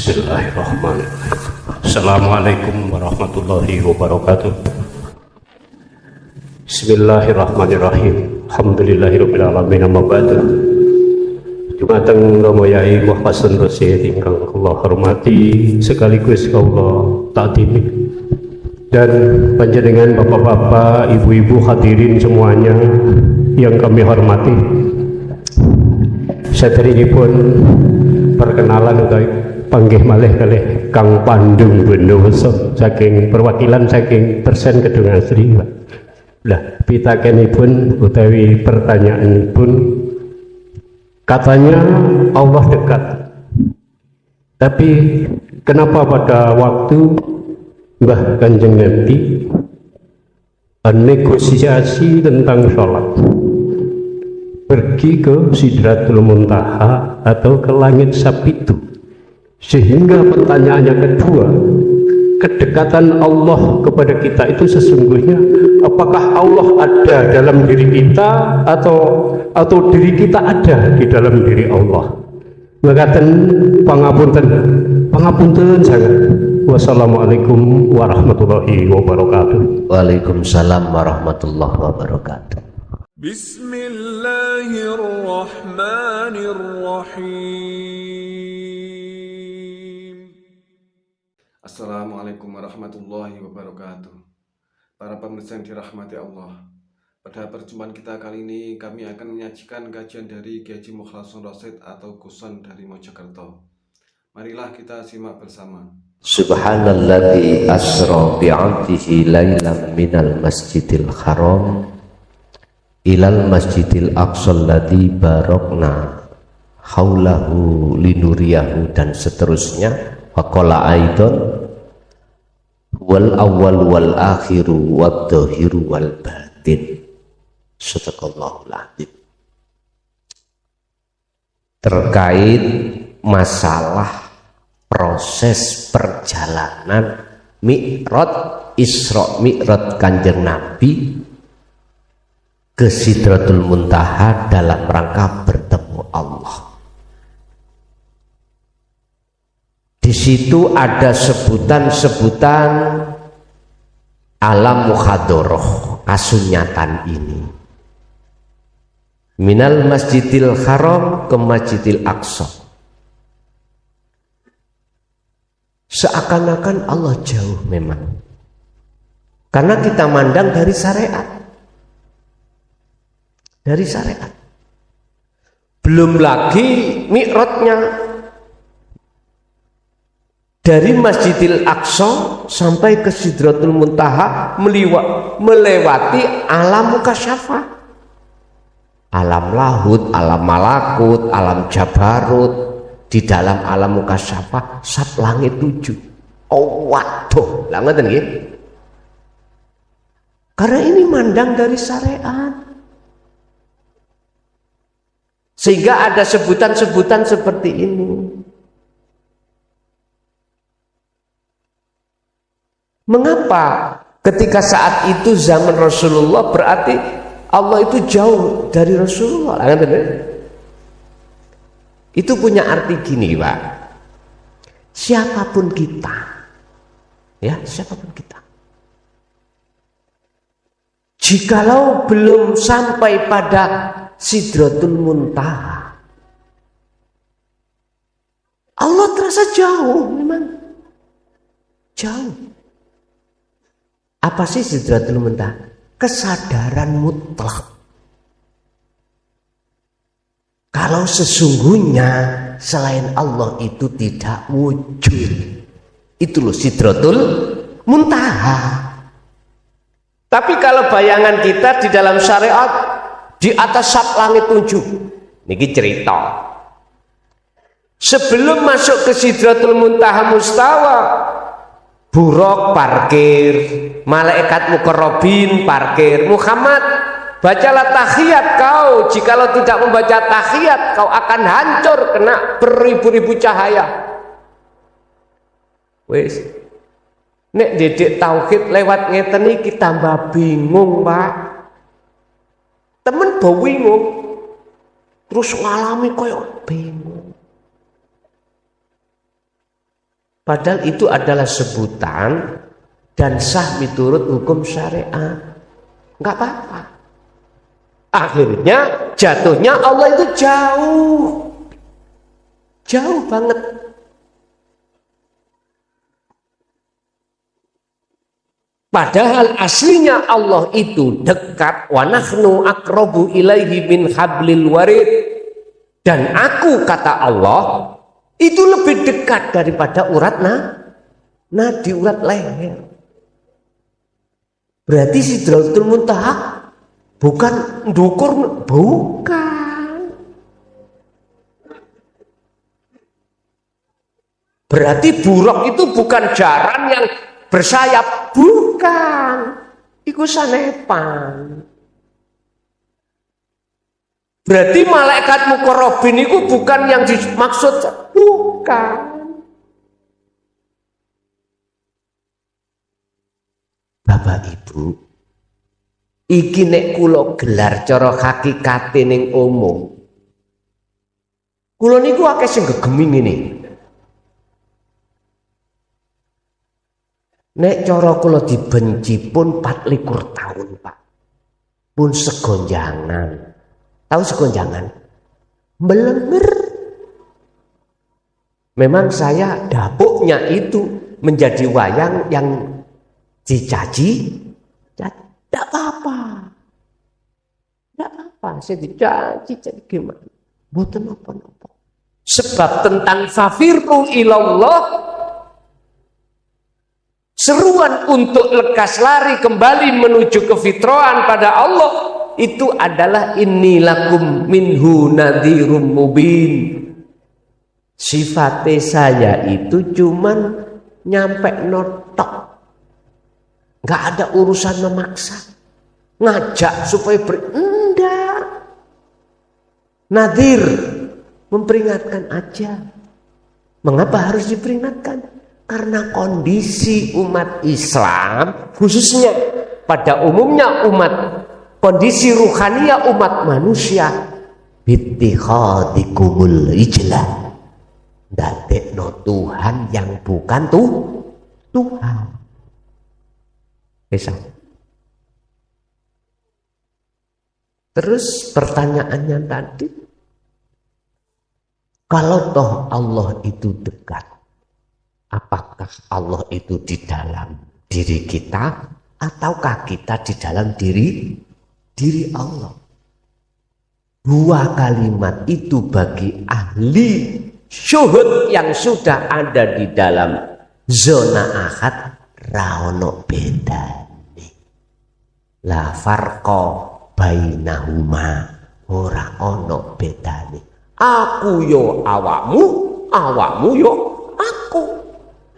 Bismillahirrahmanirrahim. Assalamualaikum warahmatullahi wabarakatuh. Bismillahirrahmanirrahim. Alhamdulillahirabbil alamin, amma ba'du. Dumateng Rama Yai Muhsin Rasyid ingkang kula hormati sekaligus kula taatimi, dan panjenengan bapak-bapak, ibu-ibu hadirin semuanya yang kami hormati. Saderengipun perkenalan utawi panggih malih kalih Kang Pandung Bondowoso saking perwakilan saking Persen Kedung Asri. Lah pitakenipun utawi pertanyaanipun, katanya Allah dekat, tapi kenapa pada waktu Mbah Kanjeng Nabi negosiasi tentang sholat pergi ke Sidratul Muntaha atau ke langit Sabitu, sehingga pertanyaannya kedua, kedekatan Allah kepada kita itu sesungguhnya apakah Allah ada dalam diri kita atau diri kita ada di dalam diri Allah? Makaten pangapunten sangat. Wassalamualaikum warahmatullahi wabarakatuh. Waalaikumsalam warahmatullahi wabarakatuh. Bismillahirrahmanirrahim. Assalamualaikum warahmatullahi wabarakatuh. Para pemirsa yang dirahmati Allah, pada perjumpaan kita kali ini kami akan menyajikan kajian dari Kiai Haji Mukhlason Rasyid atau Guson dari Mojokerto. Marilah kita simak bersama. Subhanalladzi asra bi'abdihi lailan minal masjidil haram ilal masjidil aqsal ladzi barakna haulahu linuriyahu, dan seterusnya. Faqala aidan wal awwal wal akhiru wad dhahiru wal batin. Sadaqallahul azim. Terkait masalah proses perjalanan Mi'raj, Isra Mi'raj Kanjeng Nabi ke Sidratul Muntaha dalam rangka bertemu Allah. Di situ ada sebutan-sebutan alam muhadharah, kasunyatan ini. Minal Masjidil Haram ke Masjidil Aqsa. Seakan-akan Allah jauh memang, karena kita mandang dari syariat. Dari syariat. Belum lagi mi'rajnya dari Masjidil Aqsa sampai ke Sidratul Muntaha, melewati alam mukasyafah, alam lahut, alam malakut, alam jabarut. Di dalam alam mukasyafah sab langit 7. Oh waduh, lah ngoten nggih. Karena ini mandang dari syariat, sehingga ada sebutan-sebutan seperti ini. Mengapa ketika saat itu zaman Rasulullah berarti Allah itu jauh dari Rasulullah? Itu punya arti gini, Pak. Siapapun kita, ya siapapun kita, jikalau belum sampai pada Sidratul Muntaha, Allah terasa jauh, memang jauh. Apa sih Sidratul Muntaha? Kesadaran mutlak. Kalau sesungguhnya selain Allah itu tidak wujud. Itu loh Sidratul Muntaha. Tapi kalau bayangan kita di dalam syariat di atas sab langit 7. Niki cerita. Sebelum masuk ke Sidratul Muntaha mustawa, Buraq parkir, malaikat muqarrabin parkir. Muhammad, bacalah tahiyat kau. Jikalau tidak membaca tahiyat, kau akan hancur kena beribu-ribu cahaya. Wes, nek didik tauhid lewat ngeten iki tambah bingung, Pak. Temen bo bingung, terus ngalami koyo bingung. Padahal itu adalah sebutan dan sah miturut hukum syariat. Enggak apa-apa. Akhirnya jatuhnya Allah itu jauh. Jauh banget. Padahal aslinya Allah itu dekat. Wa nahnu aqrabu ilaihi min hablil warid. Dan aku, kata Allah, itu lebih dekat daripada urat nadi urat leher. Berarti Sidratul Muntaha bukan ndukur, bukan. Berarti buruk itu bukan jaran yang bersayap, bukan. Iku sanepan. Berarti malaikat muqarrabin itu bukan yang dimaksud, bukan. Bapak Ibu, iki nek kula gelar cara hakikate ning umum. Kula niku akeh sing gegemi ngene. Nek cara kula dibenci pun 24 tahun, Pak. Pun segonjangan. Tahu segonjangan? Melenger. Memang saya dapuknya itu menjadi wayang yang dicaci. Tidak apa-apa. Tidak apa-apa. Saya dicaci. Jadi gimana? Bukan apa-apa. Sebab tentang fafirru ilallah, seruan untuk lekas lari kembali menuju kefitrahan pada Allah, itu adalah inni lakum minhu nadhirum mubin. Sifatnya saya itu cuman nyampe notok, nggak ada urusan memaksa, ngajak supaya enggak. Nadhir, memperingatkan aja. Mengapa harus diperingatkan? Karena kondisi umat Islam, khususnya pada umumnya kondisi ruhaniyah umat manusia, bittikhadikumul ijlah, dadekno Tuhan yang bukan Tuhan. Bisa. Terus pertanyaannya tadi, kalau toh Allah itu dekat, apakah Allah itu di dalam diri kita ataukah kita di dalam diri Allah? Dua kalimat itu bagi ahli syuhud yang sudah ada di dalam zona ahad ra ono bedane. La farqa bainahuma, ora ono bedane. Aku yo awakmu, awakmu yo aku.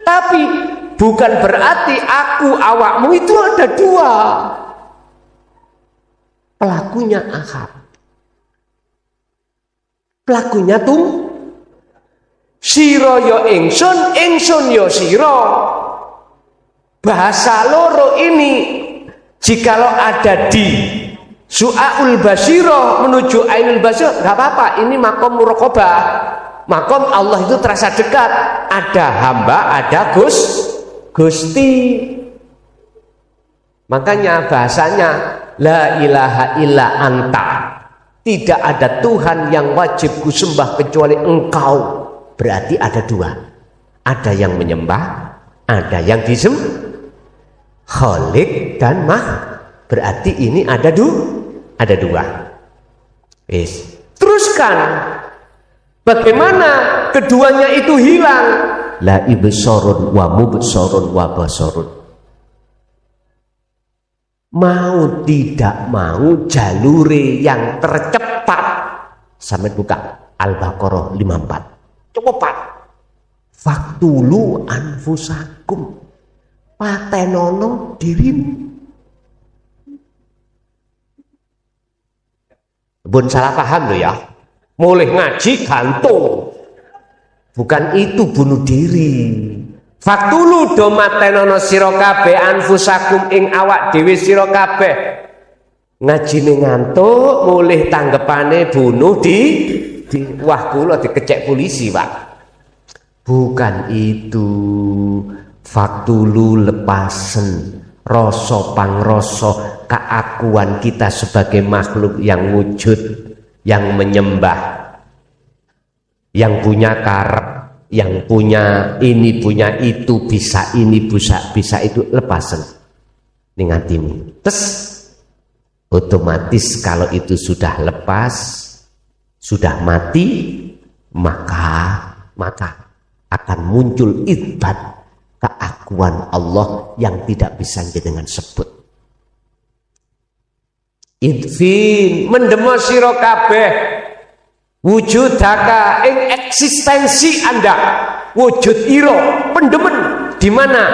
Tapi bukan berarti aku awakmu itu ada dua. Pelakunya ahad, pelakunya sira yo ingsun, ingsun yo sira. Bahasa loro ini jikalau ada di Su'aul Basirah menuju Ainul Basirah, gak apa-apa, ini makom muraqabah. Makom Allah itu terasa dekat. Ada hamba, ada Gusti. Makanya bahasanya la ilaha illa anta, tidak ada Tuhan yang wajib kusembah kecuali engkau. Berarti ada dua, ada yang menyembah, ada yang disembah. Khalik dan berarti ini ada dua. Teruskan, bagaimana keduanya itu hilang? La ibsarun wa mubsarun wa basarun. Mau tidak mau jalure yang tercepat. Sampai buka Al-Baqarah 54. Cepat. Faktulu anfusakum. Patenono dirimu. Bun salah paham loh ya. Mulai ngaji gantung. Bukan itu bunuh diri. Faktulu do matenono sira kabeh anfusakum ing awak dhewe sira kabeh. Ngajine ngantuk, mulih tanggepane bunuh di wah kula dikecek polisi, Pak. Bukan itu. Faktulu lepasen rasa pangrasa keakuan kita sebagai makhluk yang wujud, yang menyembah, yang punya karep, yang punya ini, punya itu, bisa ini, bisa itu, lepasen ning atimu. Terus otomatis kalau itu sudah lepas, sudah mati, maka akan muncul itsbat keakuan Allah yang tidak bisa jenengan sebut. Idfin mendemo sira kabeh wujudaka ing eksistensi Anda, wujud ira pendemen di mana?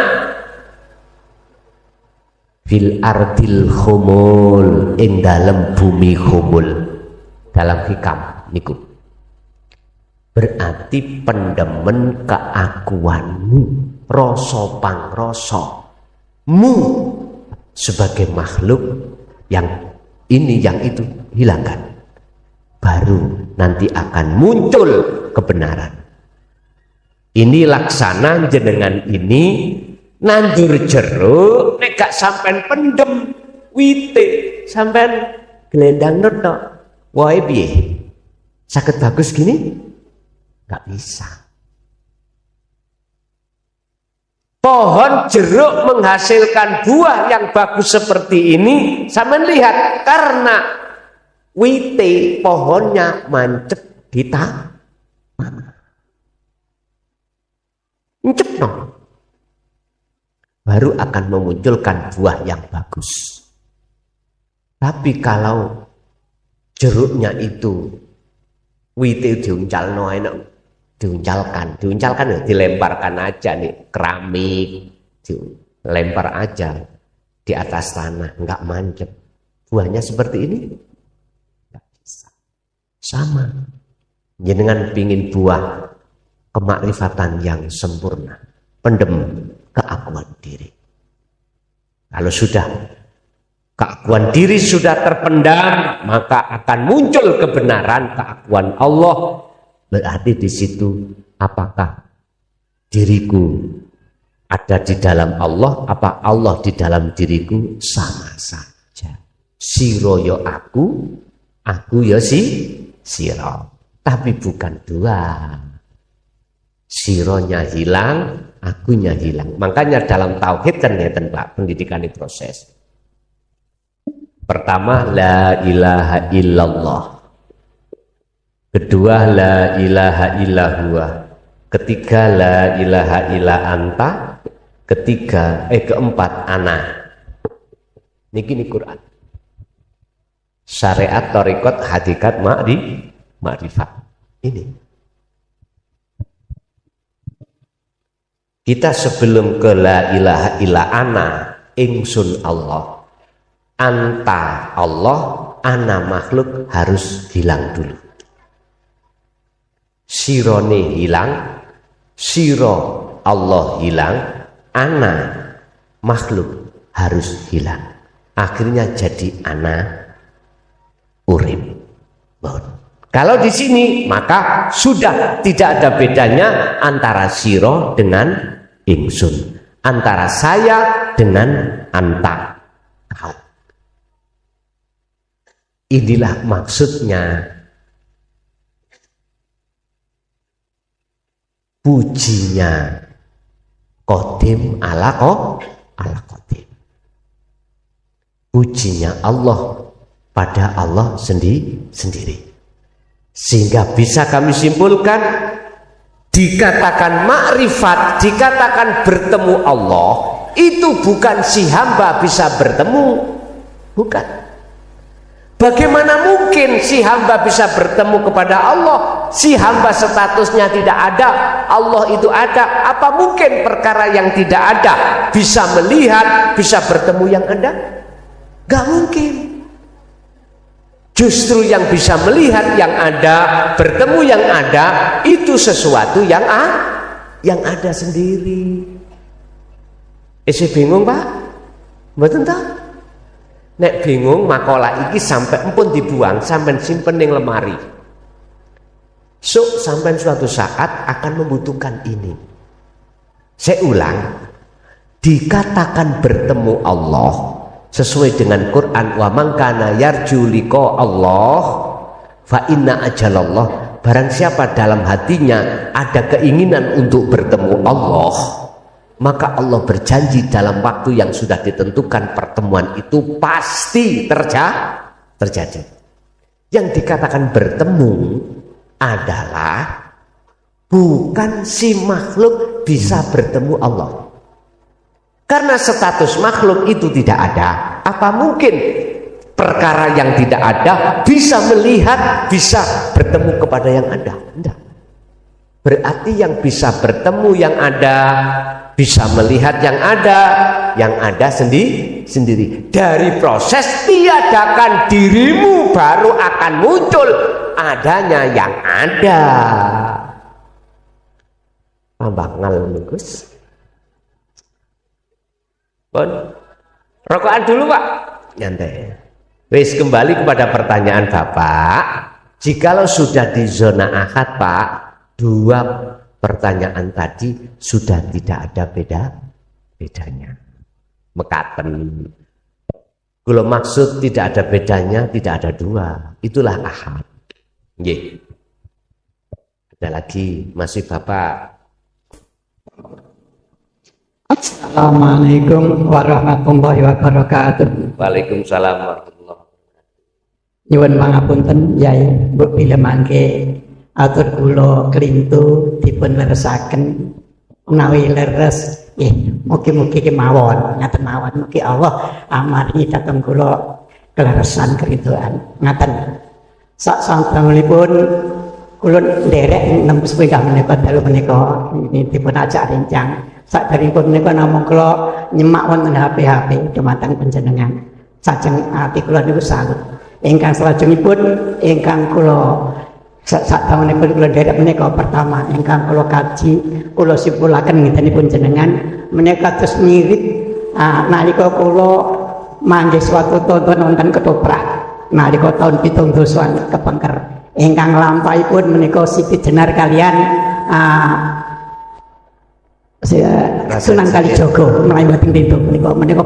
Fil ardil khumul, ing dalem bumi khumul. Dalam hikam niku berarti pendemen keakuanmu, rasa pangrasamu sebagai makhluk yang ini yang itu hilangkan, baru nanti akan muncul kebenaran. Ini laksana jenengan ini nandur jeruk nek gak sampean pendem wite, sampean gelendang netok wae piye saged bagus gini? Gak bisa. Pohon jeruk menghasilkan buah yang bagus seperti ini, sampean lihat, karena wite pohonnya mancep di tanah. Mancep dong. Baru akan memunculkan buah yang bagus. Tapi kalau jeruknya itu wite diuncalno enak, diuncalkan ya, dilemparkan aja nih keramik, dilempar aja di atas tanah, enggak mancep. Buahnya seperti ini enggak bisa. Sama jenengan pingin buah kemakrifatan yang sempurna, pendem keakuan diri. Kalau sudah keakuan diri sudah terpendam, maka akan muncul kebenaran keakuan Allah. Berarti di situ apakah diriku ada di dalam Allah, apa Allah di dalam diriku? Sama saja. Siro yo aku yo siro. Tapi bukan dua. Sironya hilang, akunya hilang. Makanya dalam tauhid kan ngeten Pak, pendidikan ini proses. Pertama, la ilaha illallah. Kedua, la ilaha illahua. Ketiga, la ilaha illa anta. Keempat, ana. Niki ni Quran. Syariat, thariqat, hakikat, ma'rifat. Ini. Kita sebelum ke la ilaha illa ana, ingsun Allah, anta Allah, ana makhluk harus hilang dulu. Sirone hilang, siro Allah hilang, ana makhluk harus hilang. Akhirnya jadi ana urip. Kalau di sini maka sudah tidak ada bedanya antara siro dengan ingsun, antara saya dengan anta kau. Inilah maksudnya pujinya Qadim ala Qadim. Pujinya Allah pada Allah sendiri. Sehingga bisa kami simpulkan, dikatakan makrifat, dikatakan bertemu Allah, itu bukan si hamba bisa bertemu, bukan. Bagaimana mungkin si hamba bisa bertemu kepada Allah? Si hamba statusnya tidak ada, Allah itu ada. Apa mungkin perkara yang tidak ada bisa melihat, bisa bertemu yang ada? Gak mungkin. Justru yang bisa melihat yang ada, bertemu yang ada, itu sesuatu yang ada sendiri. Bingung Pak? Mboten ta? Nek bingung, makalah iki sampai empun dibuang, sampai simpen ning lemari. sampai suatu saat akan membutuhkan ini. Saya ulang, dikatakan bertemu Allah sesuai dengan Quran, wa man kana yarju liqa Allah fa inna ajalallah, barang siapa dalam hatinya ada keinginan untuk bertemu Allah, maka Allah berjanji dalam waktu yang sudah ditentukan pertemuan itu pasti terjadi. Yang dikatakan bertemu adalah bukan si makhluk bisa bertemu Allah. Karena status makhluk itu tidak ada, apa mungkin perkara yang tidak ada bisa melihat, bisa bertemu kepada yang ada? Tidak. Berarti yang bisa bertemu yang ada, bisa melihat yang ada sendiri. Dari proses tiadakan dirimu baru akan muncul adanya yang ada. Tambah ngalem Gus. Pun rokokan dulu Pak, nyantai. Wis, kembali kepada pertanyaan Bapak. Jikalau sudah di zona akad Pak, 2 pertanyaan tadi sudah tidak ada bedanya. Mekaten. Kalau maksud tidak ada bedanya, tidak ada 2. Itulah ahad. Nggih. Ada lagi, masih Bapak. Assalamualaikum warahmatullahi wabarakatuh. Waalaikumsalam warahmatullahi wabarakatuh. Nyuwun pangapunten Yai, mbok bila mangke atur kula klintu dipun leresaken menawi leres nggih, mugi-mugi kemawon ngaten mawon, mugi Allah amaringi dhateng kula keleresan kerinduan ngaten. Sak sampunipun kula nderek nembe sepeda menika dalu menika dipun ajak rencang. Saderengipun menika namung kula nyemak wonten HP dumateng panjenengan. Sajeng ati kula niku salut. Ingkang salajengipun ingkang kula saktaunipun kula nderek menika pertama ingkang kula kaji kula simpulaken ngitenipun jenengan menika terus mirip nalika kula mangke suatu tonton wonten ketoprak nalika taun 7 kepengker ingkang lampahipun menika Siti Jenar kalian Sunan Kalijaga mlayu mboten pintu menika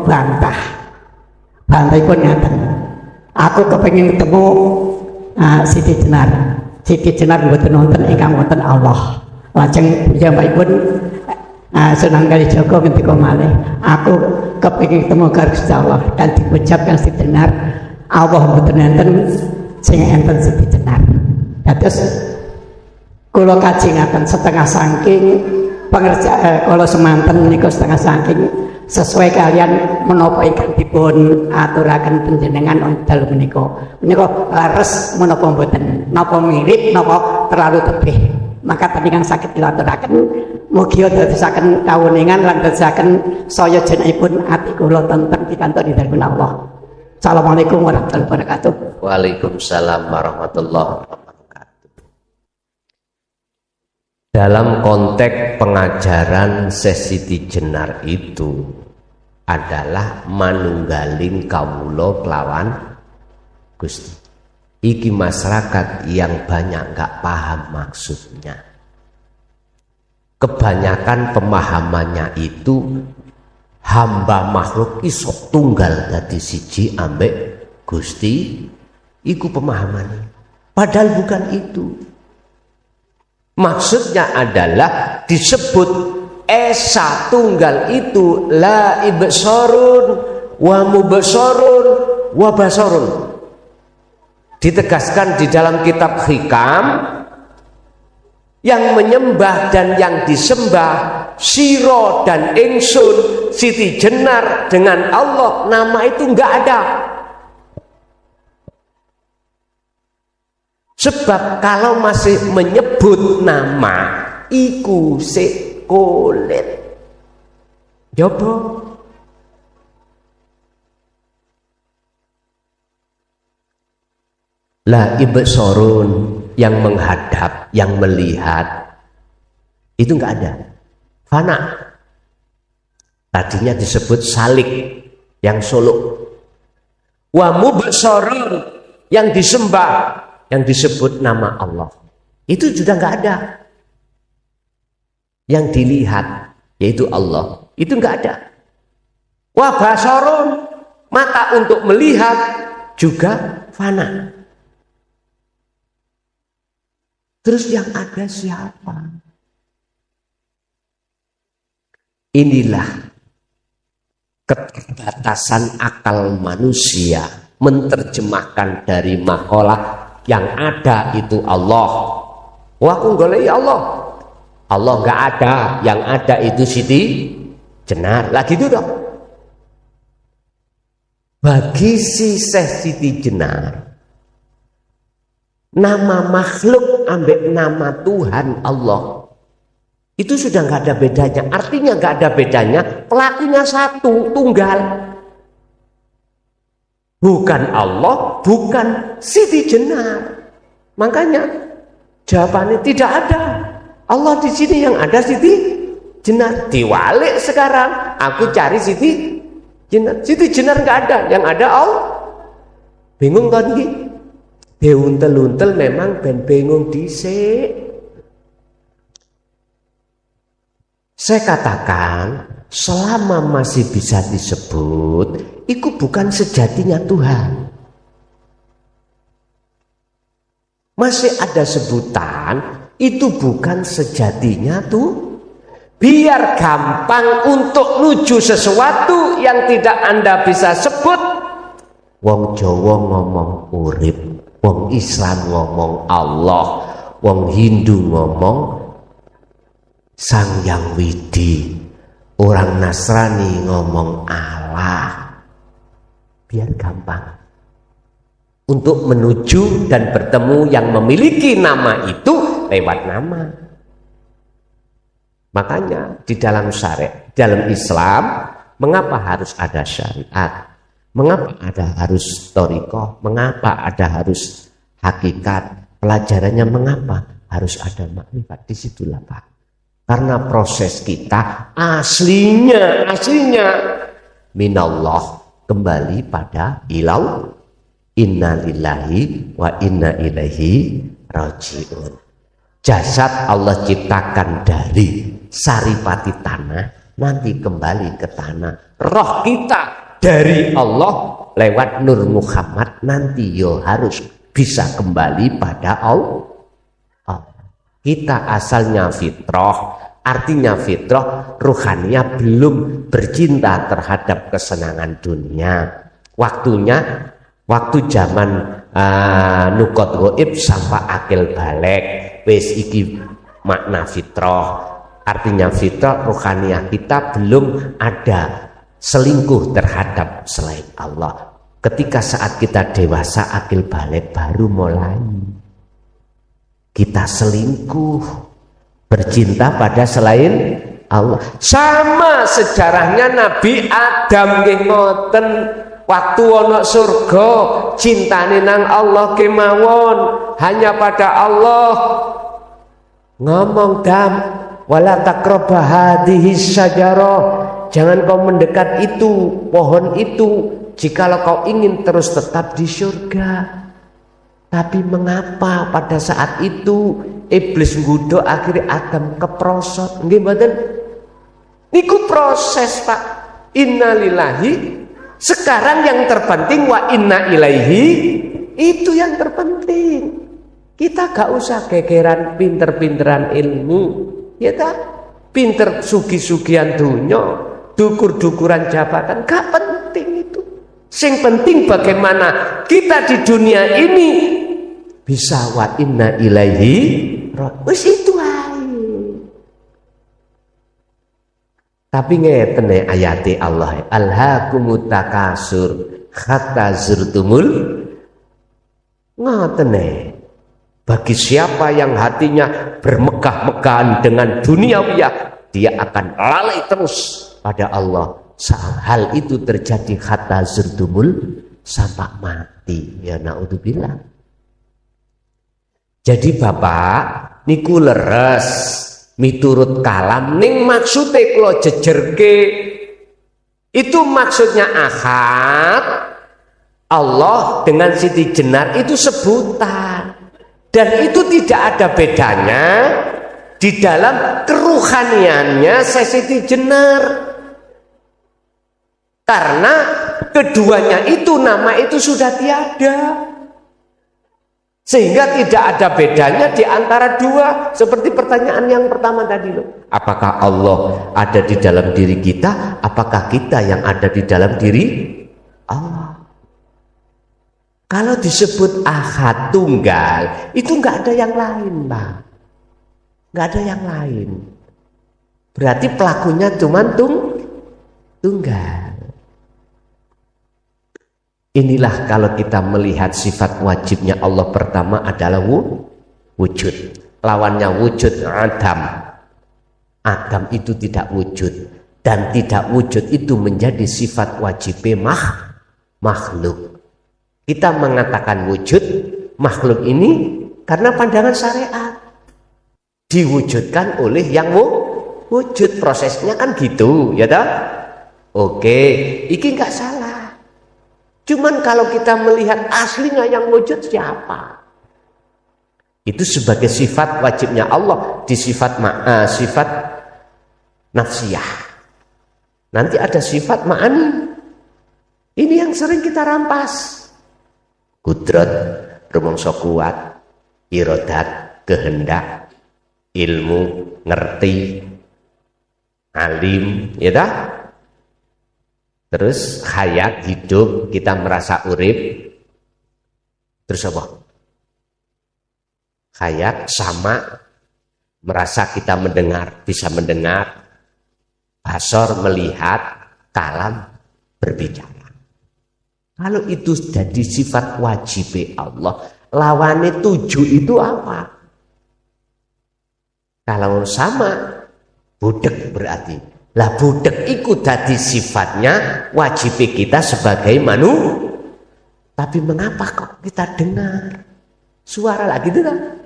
bantahipun ngaten. Aku kepengin ketemu Siti Jenar mboten wonten ingkang wonten Allah. Lajeng piyambakipun Sunan Kalijaga ngendika malih, aku kepengin ketemu karo Gusti Allah dan diucapkan Siti Jenar Allah mboten enten sing enten Siti Jenar. Dados kula kaji ngaten setengah saking pengerjaan kalau semanten menika setengah saking sesuai kalian menapa ingkang dipun aturaken panjenengan wonten menika leres menapa mboten, napa mirip napa terlalu tebih, maka tadi kang saged dilaturaken mugi dadosaken kawuningan lan dadosaken saya jenengipun ati kula tentrem pikantuk dipun Allah. Assalamualaikum warahmatullahi wabarakatuh. Waalaikumsalam warahmatullahi wabarakatuh. Dalam konteks pengajaran Siti Jenar itu adalah manunggaling kawula kelawan Gusti. Iki masyarakat yang banyak gak paham maksudnya. Kebanyakan pemahamannya itu hamba makhluk iso tunggal dadi siji ambek Gusti. Iku pemahamannya. Padahal bukan itu. Maksudnya adalah disebut Esa Tunggal itu la ibsarun wa mubsarun wa basarun. Ditegaskan di dalam kitab Hikam, yang menyembah dan yang disembah siro dan ingsun Siti Jenar dengan Allah, nama itu enggak ada. Sebab kalau masih menyebut nama iku sik kulit jopo la ibsorun, yang menghadap, yang melihat, itu enggak ada, fana. Tadinya disebut salik, yang suluk. Wa mubsorun, yang disembah, yang disebut nama Allah. Itu sudah nggak ada. Yang dilihat yaitu Allah, itu nggak ada. Wa basarun, mata untuk melihat juga fana. Terus yang ada siapa? Inilah keterbatasan akal manusia menerjemahkan dari makalah yang ada itu Allah. Wah, aku golek Allah. Allah nggak ada, yang ada itu Siti Jenar. Lah gitu dong. Bagi si Siti Jenar, nama makhluk ambek nama Tuhan Allah itu sudah nggak ada bedanya. Artinya nggak ada bedanya, pelakunya satu, tunggal. Bukan Allah, bukan Siti Jenar. Makanya jawabannya tidak ada. Allah di sini, yang ada Siti Jenar. Diwalik sekarang, aku cari Siti Jenar. Siti Jenar nggak ada, yang ada Allah. Bingung kan ini? Diuntel-untel memang ben bingung dhisik. Saya katakan, selama masih bisa disebut, itu bukan sejatinya Tuhan. Masih ada sebutan, itu bukan sejatinya tuh. Biar gampang untuk nuju sesuatu yang tidak Anda bisa sebut. Wong Jawa ngomong urip, wong Islam ngomong Allah, wong Hindu ngomong Sang Yang Widi, orang Nasrani ngomong Allah. Biar gampang untuk menuju dan bertemu yang memiliki nama itu lewat nama. Makanya di dalam syariat, dalam Islam, mengapa harus ada syariat? Mengapa ada harus thariqah? Mengapa ada harus hakikat? Pelajarannya mengapa harus ada makrifat? Disitulah Pak. Karena proses kita aslinya minallah, kembali pada ilau. Inna lillahi wa inna ilaihi raji'un. Jasad Allah ciptakan dari saripati tanah, nanti kembali ke tanah. Roh kita dari Allah lewat Nur Muhammad, nanti yo harus bisa kembali pada Allah. Kita asalnya fitrah, artinya fitrah ruhaniyah belum bercinta terhadap kesenangan dunia. Waktu zaman nukot goib sampai akil balik, wis iki makna fitrah. Artinya fitrah ruhaniyah kita belum ada selingkuh terhadap selain Allah. Ketika saat kita dewasa akil balik baru mulai kita selingkuh, bercinta pada selain Allah. Sama sejarahnya Nabi Adam nggih ngoten. Waktu ana surga cintane nang Allah kemawon, hanya pada Allah. Ngomong dam wala taqraba hadhihi syajarah, jangan kau mendekat itu pohon itu jikalau kau ingin terus tetap di surga. Tapi mengapa pada saat itu iblis nggodha akhirnya Adam keprosot? Nggih mboten? Niku proses Pak. Innalillahi. Sekarang yang terpenting wa inna ilaihi, itu yang terpenting. Kita gak usah gegeran pinter-pinteran ilmu, ya tak? Pinter sugi-sugian dunya, dukur-dukuran jabatan, gak penting itu. Sing penting bagaimana kita di dunia ini bisa wa inna ilaihi, wis itu aja. Tapi ngeten ayati Allah, alhaakumut takasur hatta zurtumul. Ngoten bagi siapa yang hatinya bermegah-megahan dengan duniawiyah, dia akan lalai terus pada Allah. Hal itu terjadi hatta zurtumul, sampai mati. Ya naudzubillah. Jadi Bapak niku leres miturut kalam ning maksude kula jejerke, itu maksudnya ahad. Allah dengan Siti Jenar itu sebutan, Dan itu tidak ada bedanya di dalam keruhaniannya Siti Jenar. Karena keduanya itu nama itu sudah tiada. Sehingga tidak ada bedanya di antara dua. Seperti pertanyaan yang pertama tadi loh. Apakah Allah ada di dalam diri kita? Apakah kita yang ada di dalam diri Allah? Kalau disebut ahad tunggal, itu nggak ada yang lain, Pak. Nggak ada yang lain. Berarti pelakunya cuma tunggal. Inilah kalau kita melihat sifat wajibnya Allah pertama adalah wujud. Lawannya wujud adam. Adam itu tidak wujud. Dan tidak wujud itu menjadi sifat wajib makhluk. Kita mengatakan wujud makhluk ini karena pandangan syariat. Diwujudkan oleh yang wujud. Prosesnya kan gitu, ya toh? Oke, iki nggak salah. Cuman kalau kita melihat aslinya yang wujud siapa? Itu sebagai sifat wajibnya Allah di sifat nafsiyah. Nanti ada sifat ma'ani. Ini yang sering kita rampas. Kudrat, rumangsa kuat, iradat, kehendak, ilmu, ngerti, alim, ya dah? Terus hayat, hidup, kita merasa urip. Terus apa? Hayat, sama, merasa kita mendengar, bisa mendengar. Basor, melihat, kalam, berbicara. Kalau itu jadi sifat wajib Allah, lawannya 7 itu apa? Kalau sama, budek berarti. Lah budek itu tadi sifatnya wajib kita sebagai manusia. Tapi mengapa kok kita dengar suara lagi itu kan?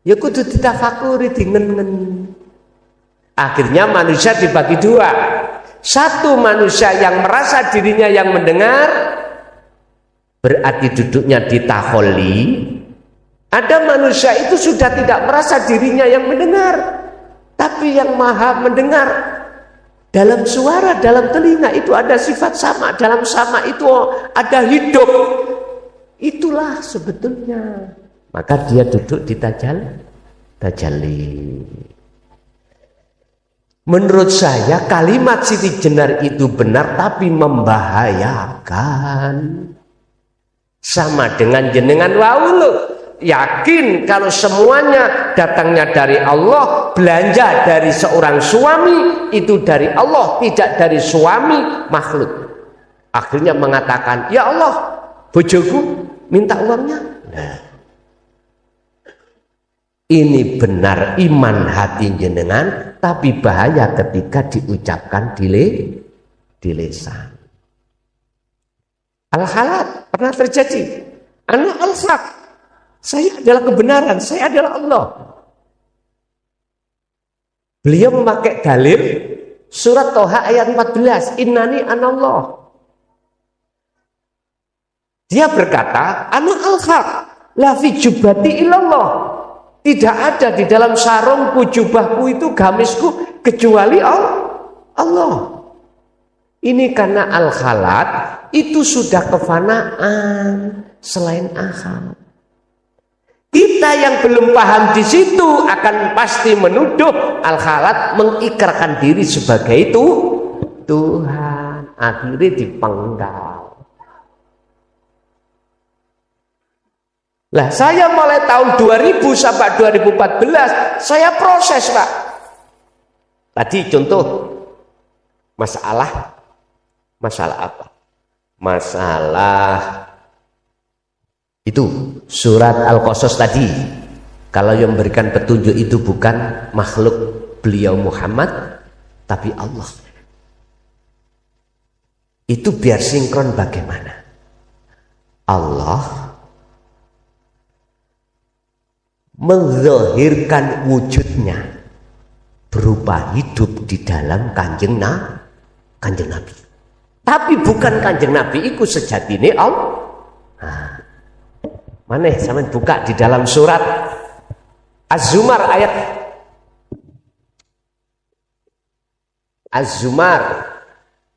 Ya kudu ditafakuri dingen-ngen. Akhirnya manusia dibagi dua. Satu manusia yang merasa dirinya yang mendengar, berarti duduknya di taholli. Ada manusia itu sudah tidak merasa dirinya yang mendengar, tapi yang maha mendengar. Dalam suara, dalam telinga itu ada sifat sama. Dalam sama itu ada hidup. Itulah sebetulnya. Maka dia duduk di tajalli. Menurut saya kalimat Siti Jenar itu benar tapi membahayakan. Sama dengan jenengan waulo. Yakin kalau semuanya datangnya dari Allah, belanja dari seorang suami itu dari Allah, tidak dari suami makhluk. Akhirnya mengatakan, ya Allah, bojoku minta uangnya. Nah, ini benar iman hati jenengan, tapi bahaya ketika diucapkan di lisan. Al-halat pernah terjadi. Ana al-haq. Saya adalah kebenaran, saya adalah Allah. Beliau memakai dalil surat Toha ayat 14, innani anallah. Dia berkata, ana al-haq, la fi jubati illallah. Tidak ada di dalam sarungku, jubahku itu, gamisku kecuali Allah. Ini karena al-halat itu sudah kefanaan selain ahad. Kita yang belum paham di situ akan pasti menuduh al-halat mengikrarkan diri sebagai itu Tuhan. Akhirnya dipenggal. Lah saya mulai tahun 2000 sampai 2014 saya proses, Pak. Tadi contoh masalah apa? Masalah itu surat Al-Qasas tadi. Kalau yang memberikan petunjuk itu bukan makhluk beliau Muhammad, tapi Allah. Itu biar sinkron bagaimana? Allah menzahirkan wujudnya berupa hidup di dalam kanjeng Nabi. Tapi bukan kanjeng Nabi itu sejatine Allah. Maneh sampean buka di dalam surat Az-Zumar ayat Az-Zumar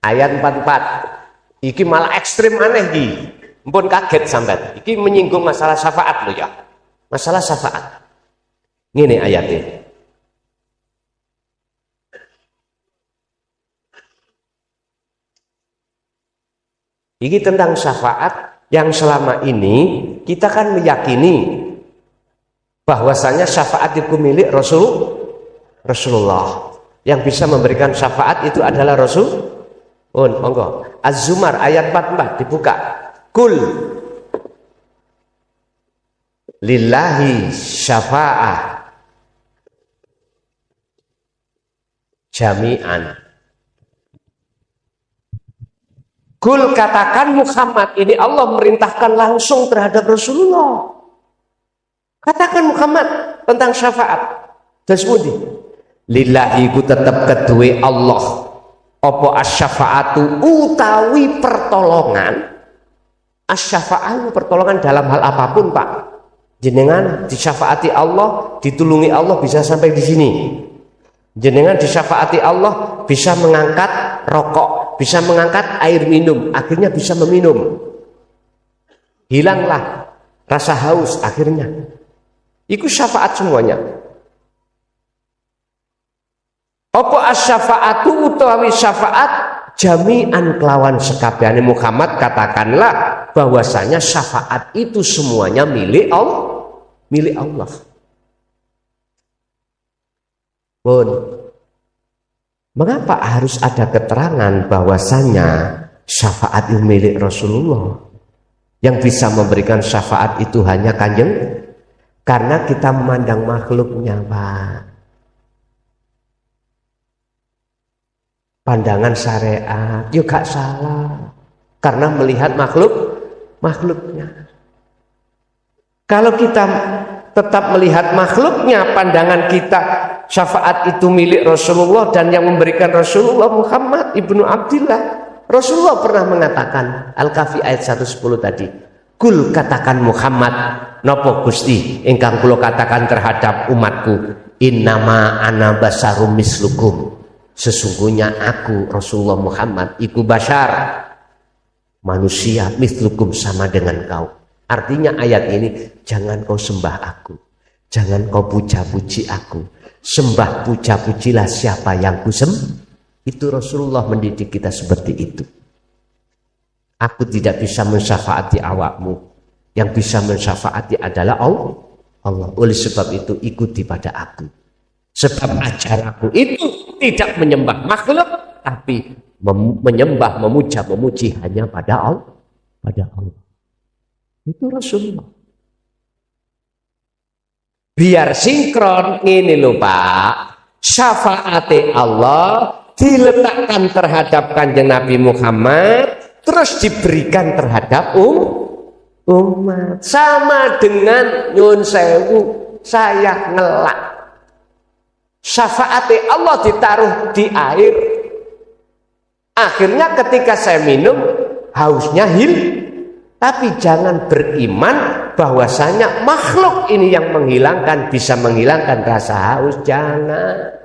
ayat 44. Iki malah ekstrim aneh iki. Mpun kaget sampean. Iki menyinggung masalah syafaat lho ya. Masalah syafaat. Ngene ayatnya. Ini tentang syafaat yang selama ini kita kan meyakini bahwasanya syafaat itu milik Rasulullah. Yang bisa memberikan syafaat itu adalah Rasul. Monggo. Az-Zumar ayat 44 dibuka. Kul lillahi syafa'ah jami'an. Kul katakan Muhammad, ini Allah merintahkan langsung terhadap Rasulullah. Katakan Muhammad tentang syafaat. Terus budi. Lillahi ku tetap kedue Allah. Apa asyafaatu utawi pertolongan. Asyafaatu pertolongan dalam hal apapun, Pak. Jenengan disyafaati Allah, ditulungi Allah bisa sampai di sini. Jenengan disyafaati Allah bisa mengangkat rokok, bisa mengangkat air minum, akhirnya bisa meminum. Hilanglah rasa haus akhirnya. Itu syafaat semuanya. Apa asyafaatu utawi syafaat jami'an kelawan sekabehane Muhammad, katakanlah bahwasanya syafaat itu semuanya milik Allah. Milik Allah. Pun, mengapa harus ada keterangan bahwasanya syafaat itu milik Rasulullah? Yang bisa memberikan syafaat itu hanya Kanjeng, karena kita memandang makhluknya, Pak. Pandangan syariat, yuk gak salah, karena melihat makhluknya. Kalau kita tetap melihat makhluknya, pandangan kita syafaat itu milik Rasulullah dan yang memberikan Rasulullah Muhammad ibnu Abdillah. Rasulullah pernah mengatakan Al-Kahfi ayat 110 tadi, kul katakan Muhammad nopo Gusti ingkang kula katakan terhadap umatku, innama ana basarum mislukum, sesungguhnya aku Rasulullah Muhammad iku basyar, manusia, mislukum sama dengan kau. Artinya ayat ini, jangan kau sembah aku, jangan kau puja-puji aku, sembah puja-pujilah siapa yang kusembah. Itu Rasulullah mendidik kita seperti itu. Aku tidak bisa mensyafaati awakmu, yang bisa mensyafaati adalah Allah. Oleh sebab itu ikuti pada aku, sebab ajaranku itu tidak menyembah makhluk, tapi menyembah, memuja, memuji hanya pada Allah. Itu Rasulullah. Biar sinkron ini lho Pak, syafaate Allah diletakkan terhadap Kanjeng Nabi Muhammad, terus diberikan terhadap umat. Sama dengan nyun sewu, saya ngelak, syafaate Allah ditaruh di air, akhirnya ketika saya minum hausnya hilang. Tapi jangan beriman bahwasanya makhluk ini yang menghilangkan, bisa menghilangkan rasa haus. Jangan.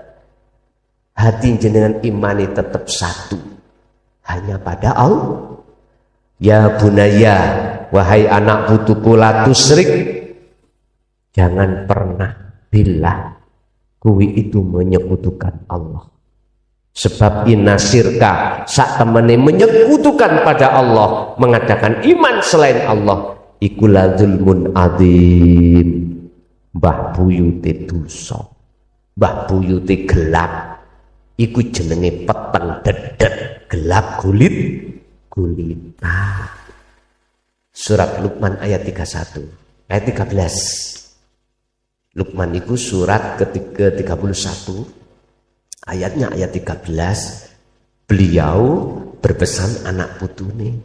Hati jenengan imani tetap satu, hanya pada Allah. Ya bunaya, wahai anak putuku, la tusyrik, jangan pernah billah kuwi itu menyekutukan Allah. Sebab inasirka sak temene menyekutukan pada Allah, mengadakan iman selain Allah, iku ladzulmun adzim. Mbah buyute dosa, mbah buyute gelap, iku jenenge peteng dedet, gelap gulita. Surat Luqman ayat 31, ayat 13. Luqman itu surat ke-31. Ayatnya ayat 13, beliau berpesan anak putune,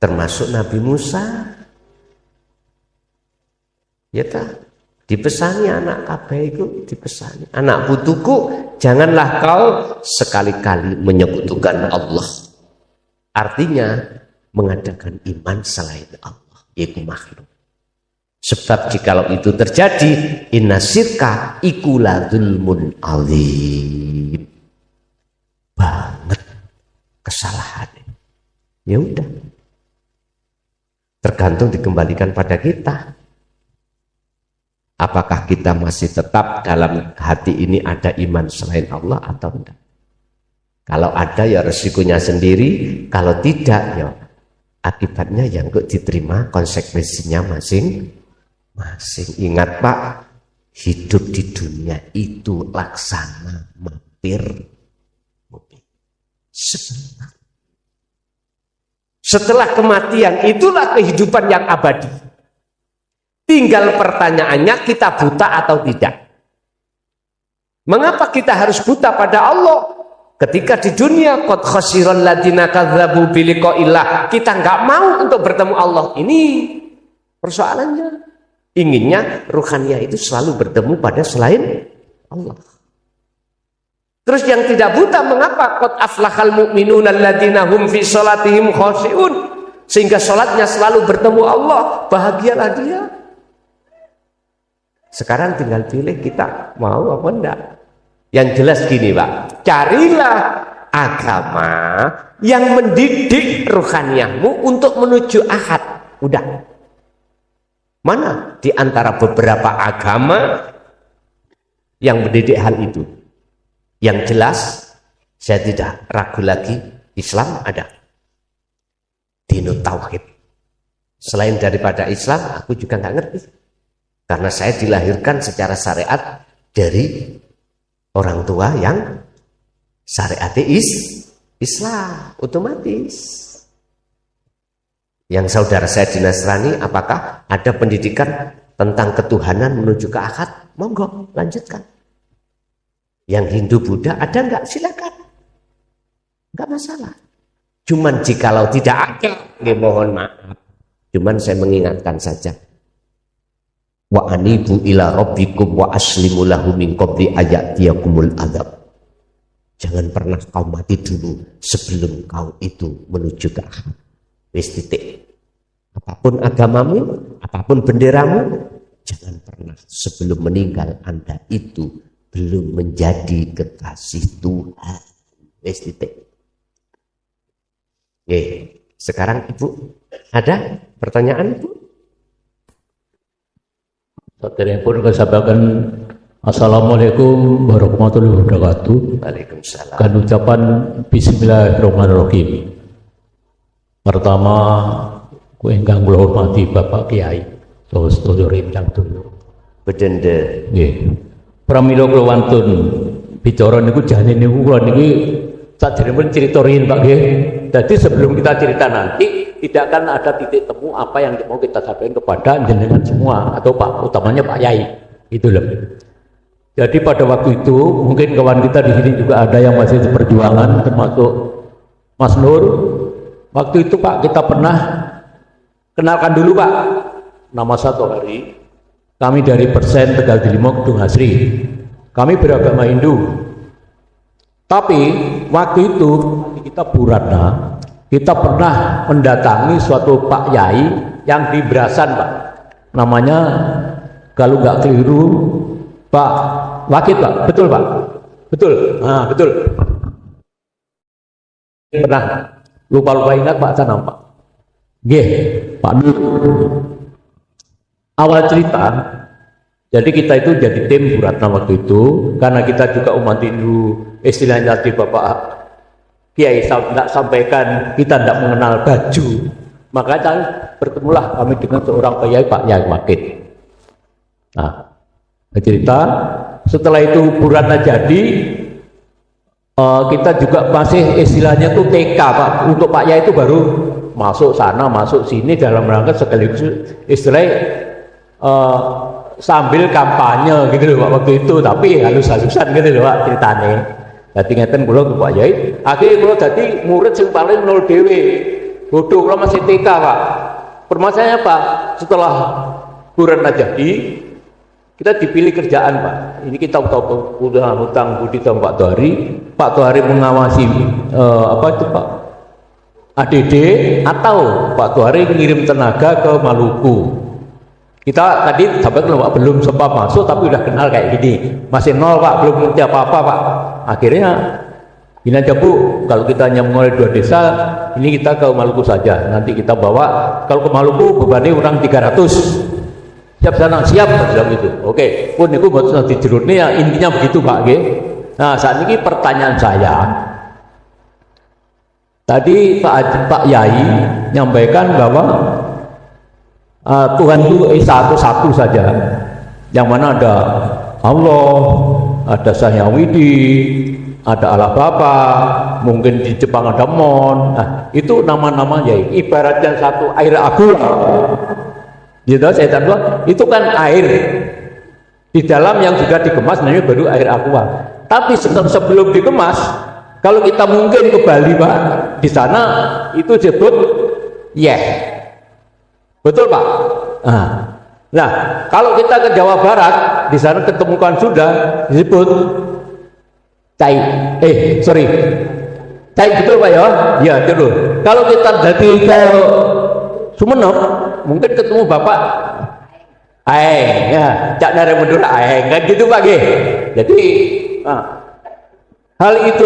termasuk Nabi Musa. Ya tak, dipesani anak kabeh itu, dipesani anak putuku, janganlah kau sekali-kali menyekutukan Allah. Artinya mengadakan iman selain Allah. iku makhluk. Sebab jikalau itu terjadi, inna syirka iku la dzulmun azim. Banget kesalahannya. Ya udah. Tergantung dikembalikan pada kita. Apakah kita masih tetap dalam hati ini ada iman selain Allah atau tidak? Kalau ada ya resikonya sendiri, kalau tidak ya akibatnya yang kok diterima konsekuensinya masing-masing. Ingat Pak, hidup di dunia itu laksana mampir sebentar. Setelah kematian itulah kehidupan yang abadi. Tinggal pertanyaannya, kita buta atau tidak? Mengapa kita harus buta pada Allah? Ketika di dunia qad khasiral ladina kadzabu bi liqa'illah, kita nggak mau untuk bertemu Allah. Ini persoalannya. Inginnya ruhaniyah itu selalu bertemu pada selain Allah. Terus yang tidak buta, mengapa qad aflahal mu'minuna alladzina hum fi sholatihim khashi'un, sehingga sholatnya selalu bertemu Allah, bahagialah dia. Sekarang tinggal pilih kita mau apa enggak. Yang jelas gini Pak, carilah agama yang mendidik ruhaniyahmu untuk menuju ahad. Udah. Mana di antara beberapa agama yang mendidik hal itu? Yang jelas, saya tidak ragu lagi, Islam ada. Dinut Tauhid. Selain daripada Islam, aku juga nggak ngerti. Karena saya dilahirkan secara syariat dari orang tua yang syariat Islam, otomatis. Yang saudara saya di Nasrani, apakah ada pendidikan tentang ketuhanan menuju ke akad? Monggo, lanjutkan. Yang Hindu Buddha ada enggak? Silakan. Enggak masalah. Cuman jikalau tidak ada, mohon maaf. Cuman saya mengingatkan saja. Wa anibu ila rabbikum wa aslimu lahu min qabli ayatiyakumul adzab. Jangan pernah kau mati dulu sebelum kau itu menuju ke akhirat. Wis titik. Apapun agamamu, apapun benderamu, jangan pernah sebelum meninggal Anda itu belum menjadi kekasih Tuhan. Wis titik. Sekarang Ibu ada pertanyaan Ibu? Saudara-pun kesabakan Assalamualaikum warahmatullahi wabarakatuh. Waalaikumsalam. Kan ucapan Bismillahirrahmanirrahim. Pertama, ku ingkang kula hormati Bapak Kiai sedaya rencang dulu. Bedende. Nggih. Pramila kula wantun bicara niku jane niku kula niki saderengipun crita riyin Pak nggih. Jadi sebelum kita cerita nanti tidak akan ada titik temu apa yang mau kita sampaikan kepada jenengan semua atau Pak utamanya Pak Yai. Itu loh. Jadi pada waktu itu mungkin kawan kita di sini juga ada yang masih di perjuangan termasuk Mas Nur. Waktu itu Pak kita pernah kenalkan dulu Pak. Nama satu hari kami dari Persen Tegal Delimo Kedung Asri. Kami beragama Hindu. Tapi waktu itu kita Buratna, kita pernah mendatangi suatu Pak Yai yang di Brasan Pak. Namanya kalau nggak keliru Pak Wakit Pak, betul Pak? Betul, nah betul. Pernah lupa ingat Pak saya nampak. Nggih, Pak Nur. Awal cerita, jadi kita itu jadi tim Buratna waktu itu, karena kita juga umat Hindu, istilahnya tadi Bapak Kiai tidak sampaikan, kita tidak mengenal baju, maka bertemulah kami dengan seorang Kiai Pak Yai Wakit. Nah, cerita setelah itu Buratna jadi, kita juga masih istilahnya tuh TK Pak, untuk Pak Yai itu baru masuk sana masuk sini dalam rangka sekaligus istilahnya sambil kampanye gitu loh Pak waktu itu, tapi halus-halusan gitu loh Pak ceritanya. Jadi ngeten kula ke Pak Yai, akhirnya kula jadi murid yang paling nol dewe. Bodoh kula masih TK Pak. Permasalahannya Pak, setelah Buratna jadi, kita dipilih kerjaan Pak. Ini kita udah hutang budi sama Pak Tohari. Pak Tohari mengawasi apa itu Pak? ADD atau Pak Tuhari ngirim tenaga ke Maluku. Kita tadi sampai Pak belum sempat masuk tapi udah kenal kayak gini, masih nol Pak, belum ngerti apa-apa Pak. Akhirnya ini aja Bu, kalau kita hanya mulai 2 desa, ini kita ke Maluku saja. Nanti kita bawa, kalau ke Maluku bebannya orang 300. Siap sana, siap bilang gitu. Oke, pun itu buat nanti jerut nih ya, intinya begitu Pak. Nah saat ini pertanyaan saya, tadi Pak Yai nyampaikan bahwa Tuhan itu Esa itu satu saja, yang mana ada Allah, ada Sang Hyang Widi, ada Allah Bapa, mungkin di Jepang ada Mon. Nah, itu nama-nama Yai. Ibaratnya satu air aqua. Gitu, saya tahu itu kan air. Di dalam yang juga dikemas namanya baru air aqua. Tapi sebelum dikemas, kalau kita mungkin ke Bali Pak, di sana itu disebut betul Pak. Nah, kalau kita ke Jawa Barat, di sana ketemukan sudah disebut cai. Cai betul Pak ya? Ya betul. Kalau kita dari ke Sumenep, mungkin ketemu Bapak aeng, ya, Cak Nare Madura aeng, kan gitu Pak G. Jadi hal itu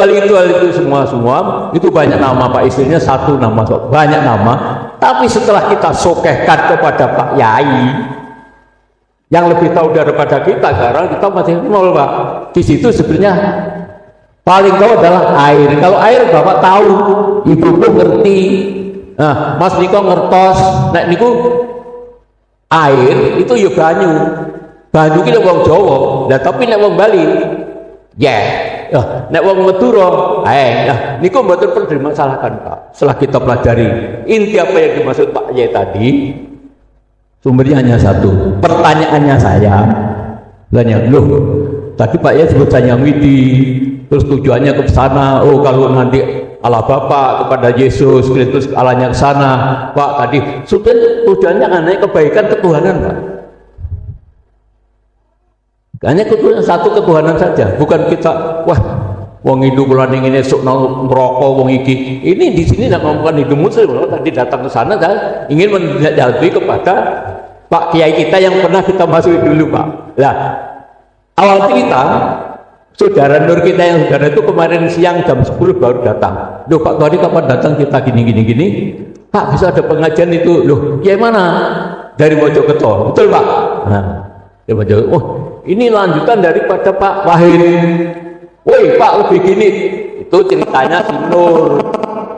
semua itu banyak nama Pak, istrinya satu nama, banyak nama. Tapi setelah kita sokehkan kepada Pak Yai yang lebih tahu daripada kita, sekarang kita masih nol Pak. Di situ sebenarnya paling tahu adalah air. Kalau air Bapak tahu, ibuku ngerti, nah Mas Niko ngertos, nek niku air itu ya banyu. Banyu ki wong Jawa, nah tapi nek wong Bali nek wong Madura, niku mboten perlu dimasalahkan Pak. Setelah kita pelajari inti apa yang dimaksud Pak Yai tadi, sumbernya hanya satu. Pertanyaannya saya, loh, tadi Pak Yai sebut Sang Hyang Widi, terus tujuannya ke sana. Oh, kalau nanti Allah Bapa kepada Yesus Kristus Allahnya ke sana, Pak. Tadi sudah tujuannya hanya kebaikan ketuhanan Pak. Hanya satu ketuhanan saja, bukan kita wong Hindu bulan ini esok merokok wong iki. Ini di sini tidak ngomongkan Hindu Muslim. Tadi datang ke sana dan ingin menjadi kepada Pak Kiai kita yang pernah kita masuki dulu Pak. Nah, awal cerita saudara Nur kita yang saudara itu kemarin siang jam 10 baru datang. Loh Pak Tuhari kapan datang, kita gini. Pak bisa ada pengajian itu. Loh Kiai mana? Dari Mojokerto. Betul Pak? Nah, dari Mojokerto. Oh ini lanjutan daripada Pak Wahid. Woi Pak lebih gini. Itu ceritanya si Nur.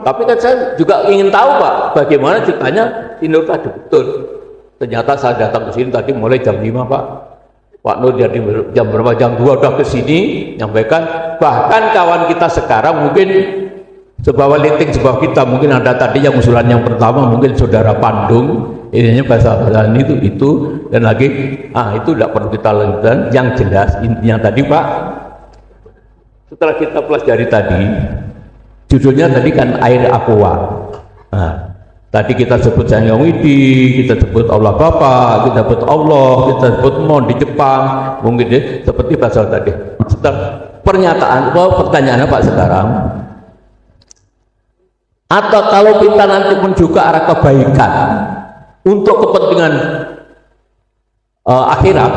Tapi kan saya juga ingin tahu Pak, bagaimana ceritanya si Nur tadi betul. Ternyata saya datang ke sini tadi mulai jam 5 Pak. Pak Nur jadi jam berapa? Jam 2 udah ke sini nyampaikan. Bahkan kawan kita sekarang mungkin sebawa liting sebawa kita, mungkin ada tadi yang usulan yang pertama mungkin saudara Pandung, ininya bahasa itu dan lagi itu tidak perlu kita lanjutkan. Yang jelas intinya tadi Pak, setelah kita pelajari tadi judulnya tadi kan air aqua. Nah, tadi kita sebut Sang Hyang Widi, kita sebut Allah Bapa, kita sebut Allah, kita sebut Mon di Jepang, mungkin seperti bahasa tadi. Setelah pertanyaannya Pak sekarang, atau kalau kita nanti menuju ke arah kebaikan untuk kepentingan akhirat,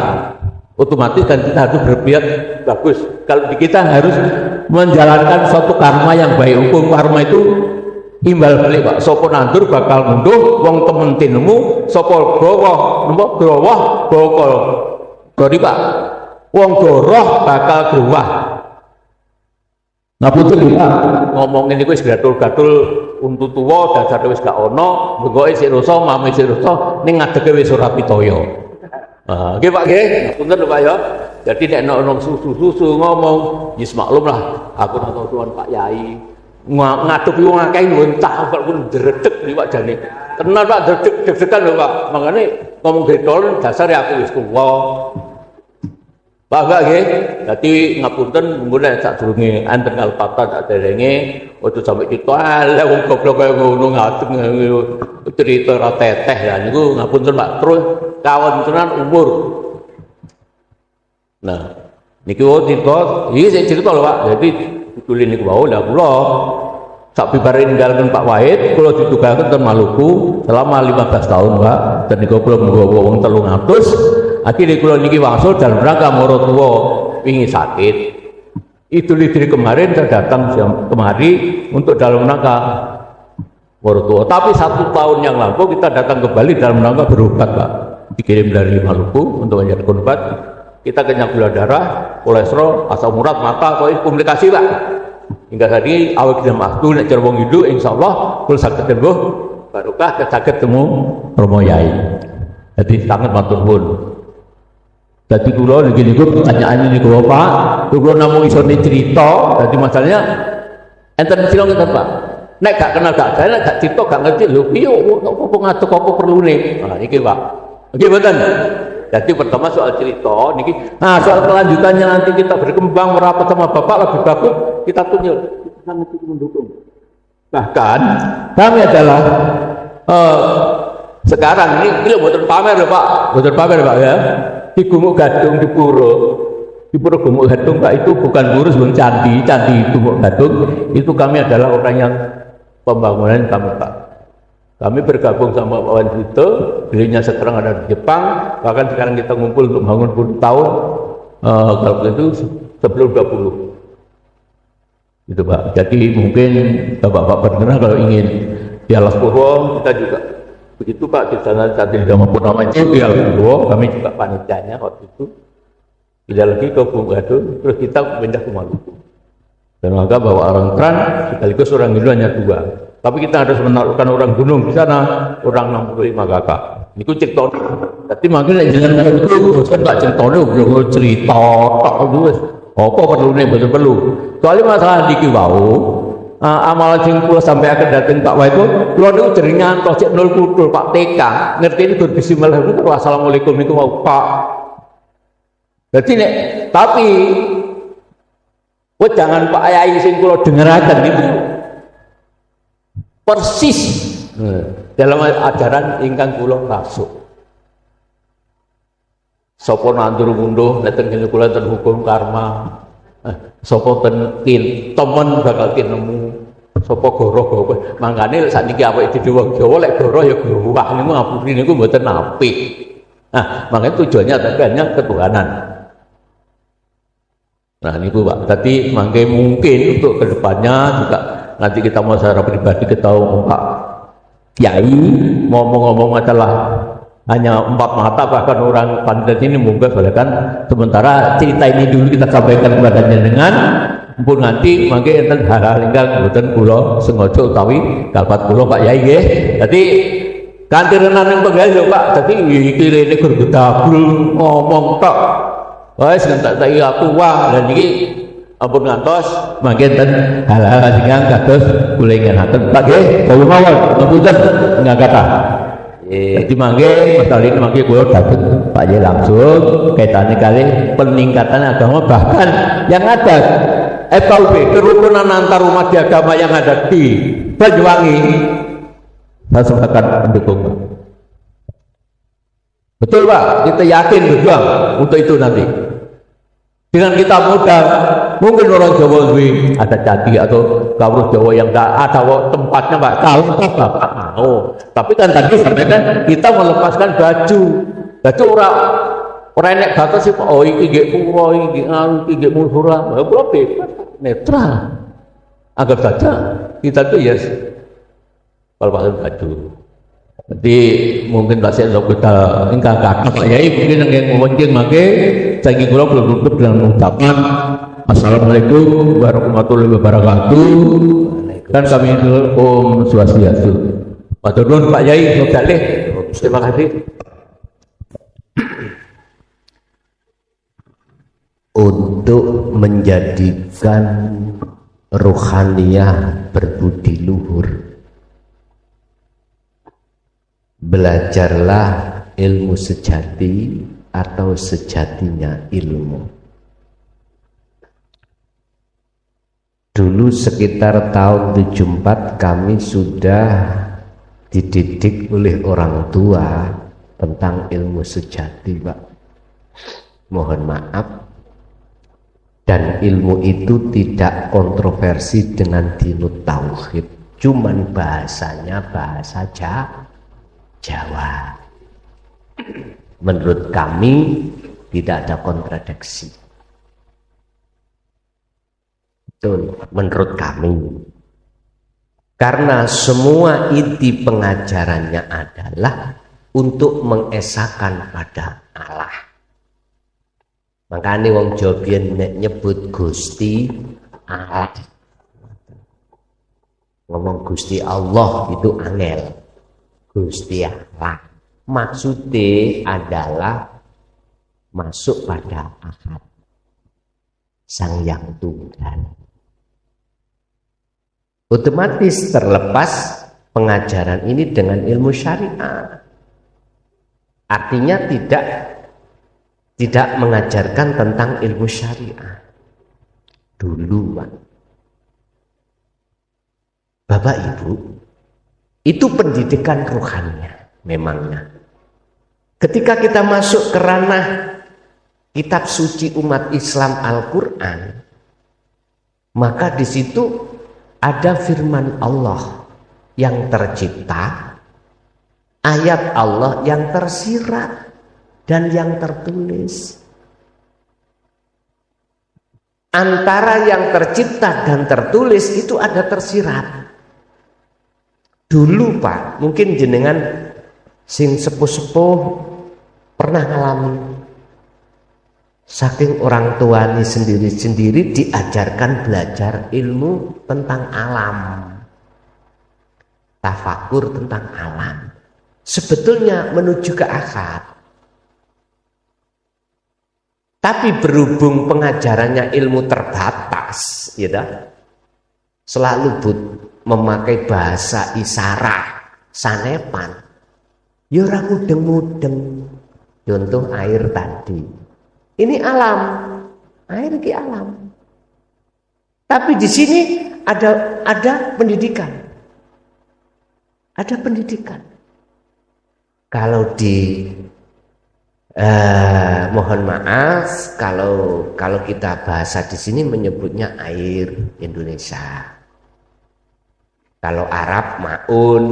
otomatis kan kita harus berniat bagus. Kalau kita harus menjalankan suatu karma yang baik. Hukum karma itu imbal balik Pak. Sopo nandur bakal munduh, wong temen tinemu, sopo growah bokol gori Pak. Wong goroh bakal growah. Nah betul Pak, ngomongin itu gatul-gatul untuk tuwa dasare wis gak ono, bengoke sik rasa, mame sik rasa, ning ngadege wis ora pitaya. Nggih Pak nggih, punten lho Pak ya. Jadi nek ono susu ngomong, wis maklum lah, aku nak tuan Pak Yai. Ngadepi wong akeh entah kok pun dredeg iki Pak jane. Tenan Pak deg-degan lho Pak. Makane ngomong getol dasare aku wis tuwa. Pak nggih. Dadi ngapunten mulai sadurunge enten alpata tak derenge ojo sampe ditolak wong goblok kaya ngono ngadeg cerita ra teteh lah niku ngapunten Pak. Terus kawontenan umur. Nah, niku cerita iki sing cerita lho Pak. Jadi judul niku wau lah kula sak bibare ninggalkan Pak Wahid, kula ditugaken ten Maluku selama 15 tahun, Pak. Dan niku kula nggawa wong 300. Akhire kula niki wangsul dalam rangka maratuwa wingi sakit. Idul Fitri kemarin saya datang kemari untuk dalam rangka maratuwa. Tapi 1 tahun yang lalu kita datang ke Bali dalam rangka berobat, Pak. Dikirim dari Maluku untuk menjadi obat. Kita kenyang gula darah, kolesterol, asam urat, mata, komunikasi, Pak. Hingga tadi awal kita waktu nek cara wong hidup insyaallah kula saged tembuh barokah saged temu Romo Yai. Jadi sangat matur nuwun. Dadi kula niki niku pertanyaan niku Pak, kula namung iso cerita, dadi masalahnya enten sira ngeten Pak. Nek gak kenal gak jane gak cerita gak ngerti lho piye opo ngadeg opo perlune. Nah niki Pak. Nggih mboten. Jadi pertama soal cerita, niki, nah soal kelanjutannya nanti kita berkembang merapat sama Bapak lebih bagus kita tunjuk, kita sangat mendukung. Bahkan kami adalah sekarang ini buatan pamer ya Pak, buatan pamer Pak ya. Di Gumuk Gadung di Puro Gumuk Gadung Pak itu bukan Puro sebelum candi Gumuk Gadung itu kami adalah orang yang pembangunan kami Pak. Kami bergabung sama Pak Wan Vito, belinya sekarang ada di Jepang, bahkan sekarang kita ngumpul untuk bangun 10 tahun, kalau itu sebelum 20. Gitu Pak. Jadi mungkin Bapak-Bapak berkenan kalau ingin di Alas Purwo, kita juga begitu Pak, di sana saat ini Dhamma Purnama itu di Alas Purwo, kami juga panitianya waktu itu. Tidak lagi ke Gumuk Gadung, terus kita pindah ke Maluku. Dan maka bahwa orang Tran sekaligus orang Hindu hanya 2. Tapi kita harus menaklukkan orang gunung di sana, orang 65 kakak. Ini cerita. Tapi makin jangan itu, saya nggak ceritanya, udah cerita, tak terus. Apa perlu nih, betul perlu. Soalnya masalah di Kiwau, amalan sing kula sampai akan datang Pak Wah itu, kula itu jeringan projek 0 kutul Pak TK, ngerti ini tuh bismillah itu assalamualaikum itu mau Pak. Jadi nek, tapi, jangan Pak Yai sing kula dengeraken itu. Persis dalam ajaran ingkang kula rasuk. Sapa nandur munduh neten kene kula ten hukum karma. Sapa ten temen bakal nemu. Sapa goroh-goroh. Mangkane sakniki awake dhewe wong Jawa lek goroh ya growah niku ngapuri niku mboten apik. Nah, makanya tujuannya adalah ketuhanan. Nah, niku Pak. Tadi mangke mungkin untuk kedepannya juga nanti kita mau secara pribadi ketahui Pak Kiai ngomong-ngomong masalah hanya 4 mata bahkan orang pandai ini mungkin kan sementara cerita ini dulu kita sampaikan kepada jenengan pun nanti mungkin enten hal-hal ingkang mboten kula sengaja utawi kalpat kula Pak Yai nggih. Dadi kanthi renan yang penggal lho Pak. Dadi iki rene gurgedabul ngomong tok. Wis tak aku wah dan iki ampun ngantos mangke ten hal-hal ingkang kados kula inginaken Pak nggih kula mawon ngapunten enggak kata. Jadi mangke masalah ini mangke kula dapat Pak Yai langsung kaitannya kali peningkatan agama bahkan yang ada FKUB kerukunan antar umat di agama yang ada di Banyuwangi saya sepakat mendukung Pak. Betul Pak, kita yakin berjuang untuk itu nanti. Dengan kita mudah, mungkin orang Jawa lebih ada candi atau kawruh Jawa yang enggak ada tempatnya Pak. Kalau Bapak mau, tapi kan tadi sampaikan kita melepaskan baju orang enek batas sih Pak. Oh iki nggih pura, iki nggih mulhura, kula bebas netral. Anggap saja kita tuh ya lepasan baju. Jadi mungkin bahasa kita ingkang kakak Pak Yai mungkin yang mungkin make saiki kula belum tutup dengan mengucapkan assalamualaikum warahmatullahi wabarakatuh. Dan kami Om Swastiastu. Matur nuwun Pak Yai, terima kasih. Untuk menjadikan rohaniah berbudi luhur, belajarlah ilmu sejati atau sejatinya ilmu. Dulu sekitar tahun 74 kami sudah dididik oleh orang tua tentang ilmu sejati Pak. Mohon maaf Dan ilmu itu tidak kontroversi dengan dinut tauhid, cuman bahasanya bahasa Jawa. Menurut kami tidak ada kontradiksi. Betul, menurut kami. Karena semua inti pengajarannya adalah untuk mengesahkan pada Allah. Makanya wong Jawa biyen nyebut Gusti Allah. Ngomong Gusti Allah itu angel. Gusti Allah maksudnya adalah masuk pada Ahad, Sang Yang Tunggal. Otomatis terlepas pengajaran ini dengan ilmu syariah. Artinya tidak mengajarkan tentang ilmu syariah. Dulu, Pak. Bapak Ibu, itu pendidikan rohaninya memangnya. Ketika kita masuk ke ranah kitab suci umat Islam Al-Quran, maka di situ ada firman Allah yang tercipta, ayat Allah yang tersirat dan yang tertulis. Antara yang tercipta dan tertulis itu ada tersirat. Dulu Pak, mungkin jenengan sing sepuh-sepuh pernah ngalami. Saking orang tuanya sendiri-sendiri diajarkan belajar ilmu tentang alam, tafakur tentang alam, sebetulnya menuju ke akad. Tapi berhubung pengajarannya ilmu terbatas, ya, selalu memakai bahasa isyarat, sanepan, ya ora mudeng-mudeng. Contoh air tadi. Ini alam, air ki alam. Tapi di sini ada pendidikan, ada pendidikan. Kalau di mohon maaf, kalau kita bahasa di sini menyebutnya air Indonesia. Kalau Arab maun,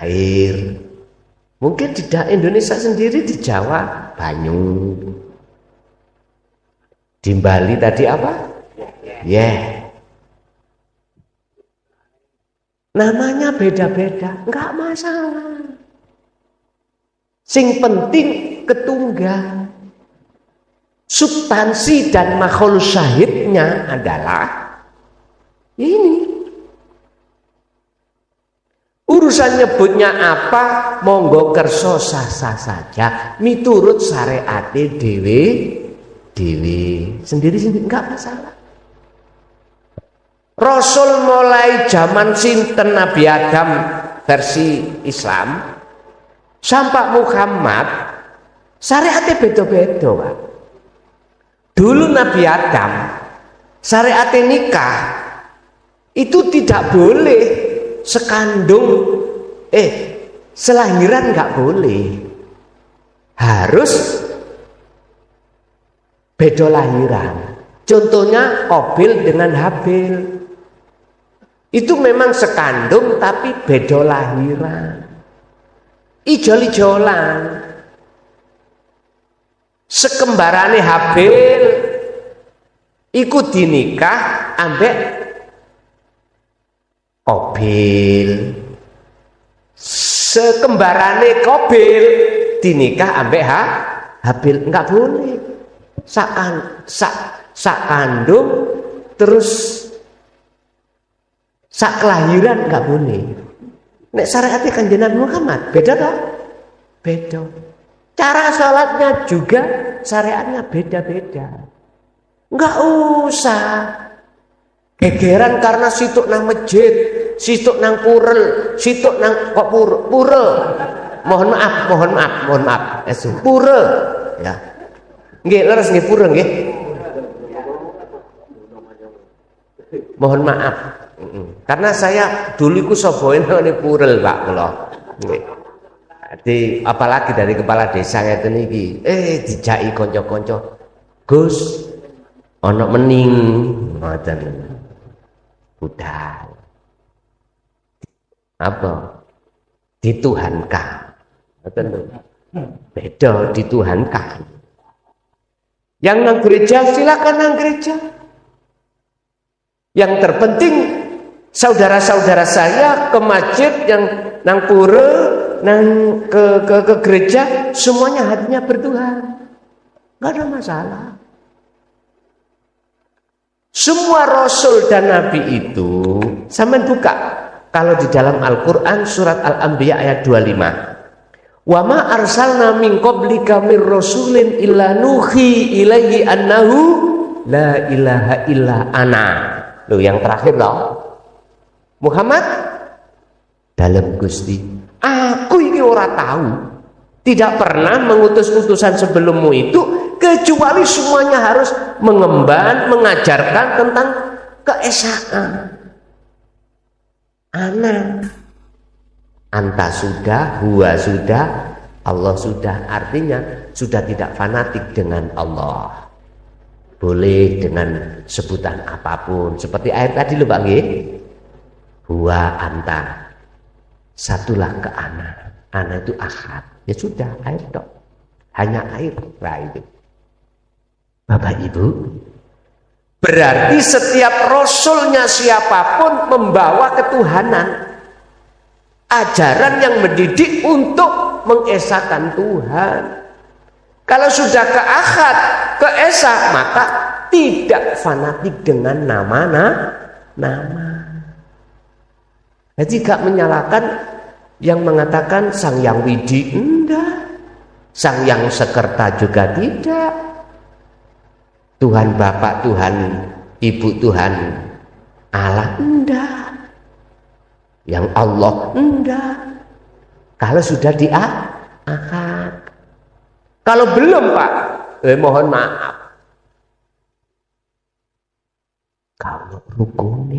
air. Mungkin di Indonesia sendiri, di Jawa banyu, di Bali tadi apa? Namanya beda-beda, enggak masalah. Sing penting ketunggal. Substansi dan makhluk syahidnya adalah ini. Urusan nyebutnya apa, monggo kerso sah-sah saja, miturut syariate dewe sendiri-sendiri, enggak masalah. Rasul mulai zaman sinten Nabi Adam versi Islam sampai Muhammad syariate beda-beda, Pak. Dulu Nabi Adam syariate nikah itu tidak boleh sekandung selahiran, nggak boleh, harus beda lahiran. Contohnya Qabil dengan Habil, itu memang sekandung tapi beda lahiran, ijol-ijolan. Sekembarane Habil ikut dinikah ambek Qabil, sekembarane Qabil dinikah ambek Habil, enggak boleh. Sak kandung terus sak kelahiran enggak boleh. Nek syariatnya Kanjeng Nabi Muhammad beda toh? Beda. Cara sholatnya juga syariatnya beda-beda. Enggak usah gegeran karena situk nang masjid, situk nang purel, situk nang kok purel. Mohon maaf. Purel, ya. Nggih, leres nggih purel nggih. Mohon maaf. Karena saya dulu iku soboin ning purel, Pak kula. Nggih. Jadi apalagi dari kepala desa ngeten iki, dijaki kanca-kanca. Gus, ana mening ngoten budal apa dituhankan ngoten lho beda dituhankan. Yang nang gereja silakan nang gereja. Yang terpenting saudara-saudara saya ke masjid, yang nang pura, nang ke gereja, semuanya hatinya bertuhan. Enggak ada masalah. Semua rasul dan nabi itu, sampean buka kalau di dalam Al-Qur'an surat Al-Anbiya ayat 25. Wa ma arsalna min qablika mir rasulin illa nuhi ilaihi annahu la ilaha illa ana. Loh yang terakhir loh. Muhammad dalam Gusti, aku ini ora tahu, tidak pernah mengutus utusan sebelummu itu kecuali semuanya harus mengemban, mengajarkan tentang keesaan. Ana, anta sudah, huwa sudah, Allah sudah, artinya sudah tidak fanatik dengan Allah. Boleh dengan sebutan apapun, seperti air tadi lho Pak nggih. Huwa anta, satulah ke ana. Ana itu ahad, ya sudah air dok, hanya air. Nah itu Bapak Ibu, berarti setiap rasulnya siapapun membawa ketuhanan, ajaran yang mendidik untuk mengesahkan Tuhan. Kalau sudah ke ahad, ke esa, maka tidak fanatik dengan nama. Jadi gak menyalahkan yang mengatakan Sang Yang Widi, enggak. Sang Yang Sekerta juga tidak. Tuhan Bapak, Tuhan Ibu, Tuhan Allah, enggak. Yang Allah, enggak. Kalau sudah di ahad. Kalau belum Pak, mohon maaf. Kalau rukun.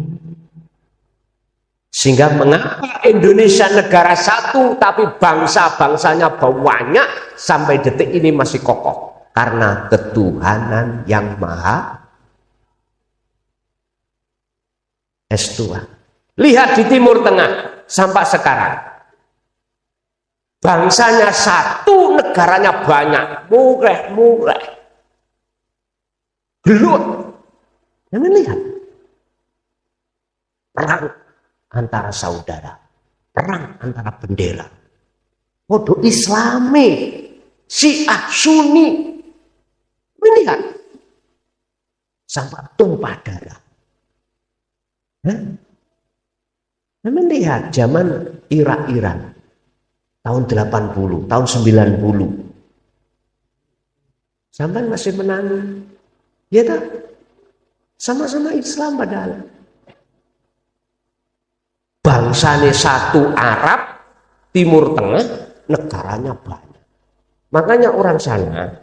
Sehingga mengapa Indonesia negara satu tapi bangsa-bangsanya banyak sampai detik ini masih kokoh? Karena ketuhanan yang maha esa. Lihat di Timur Tengah sampai sekarang. Bangsanya satu, negaranya banyak, mureh. Gelut. Jangan lihat. Perang antara saudara, perang antara bendera. Podo Islami, Syiah, Sunni. Melihat sampai tumpah darah. Melihat zaman Irak-Iran tahun 80, tahun 90. Sampai masih menangis. Ya tak? Sama-sama Islam padahal. Bangsanya satu Arab, Timur Tengah, negaranya banyak. Makanya orang sana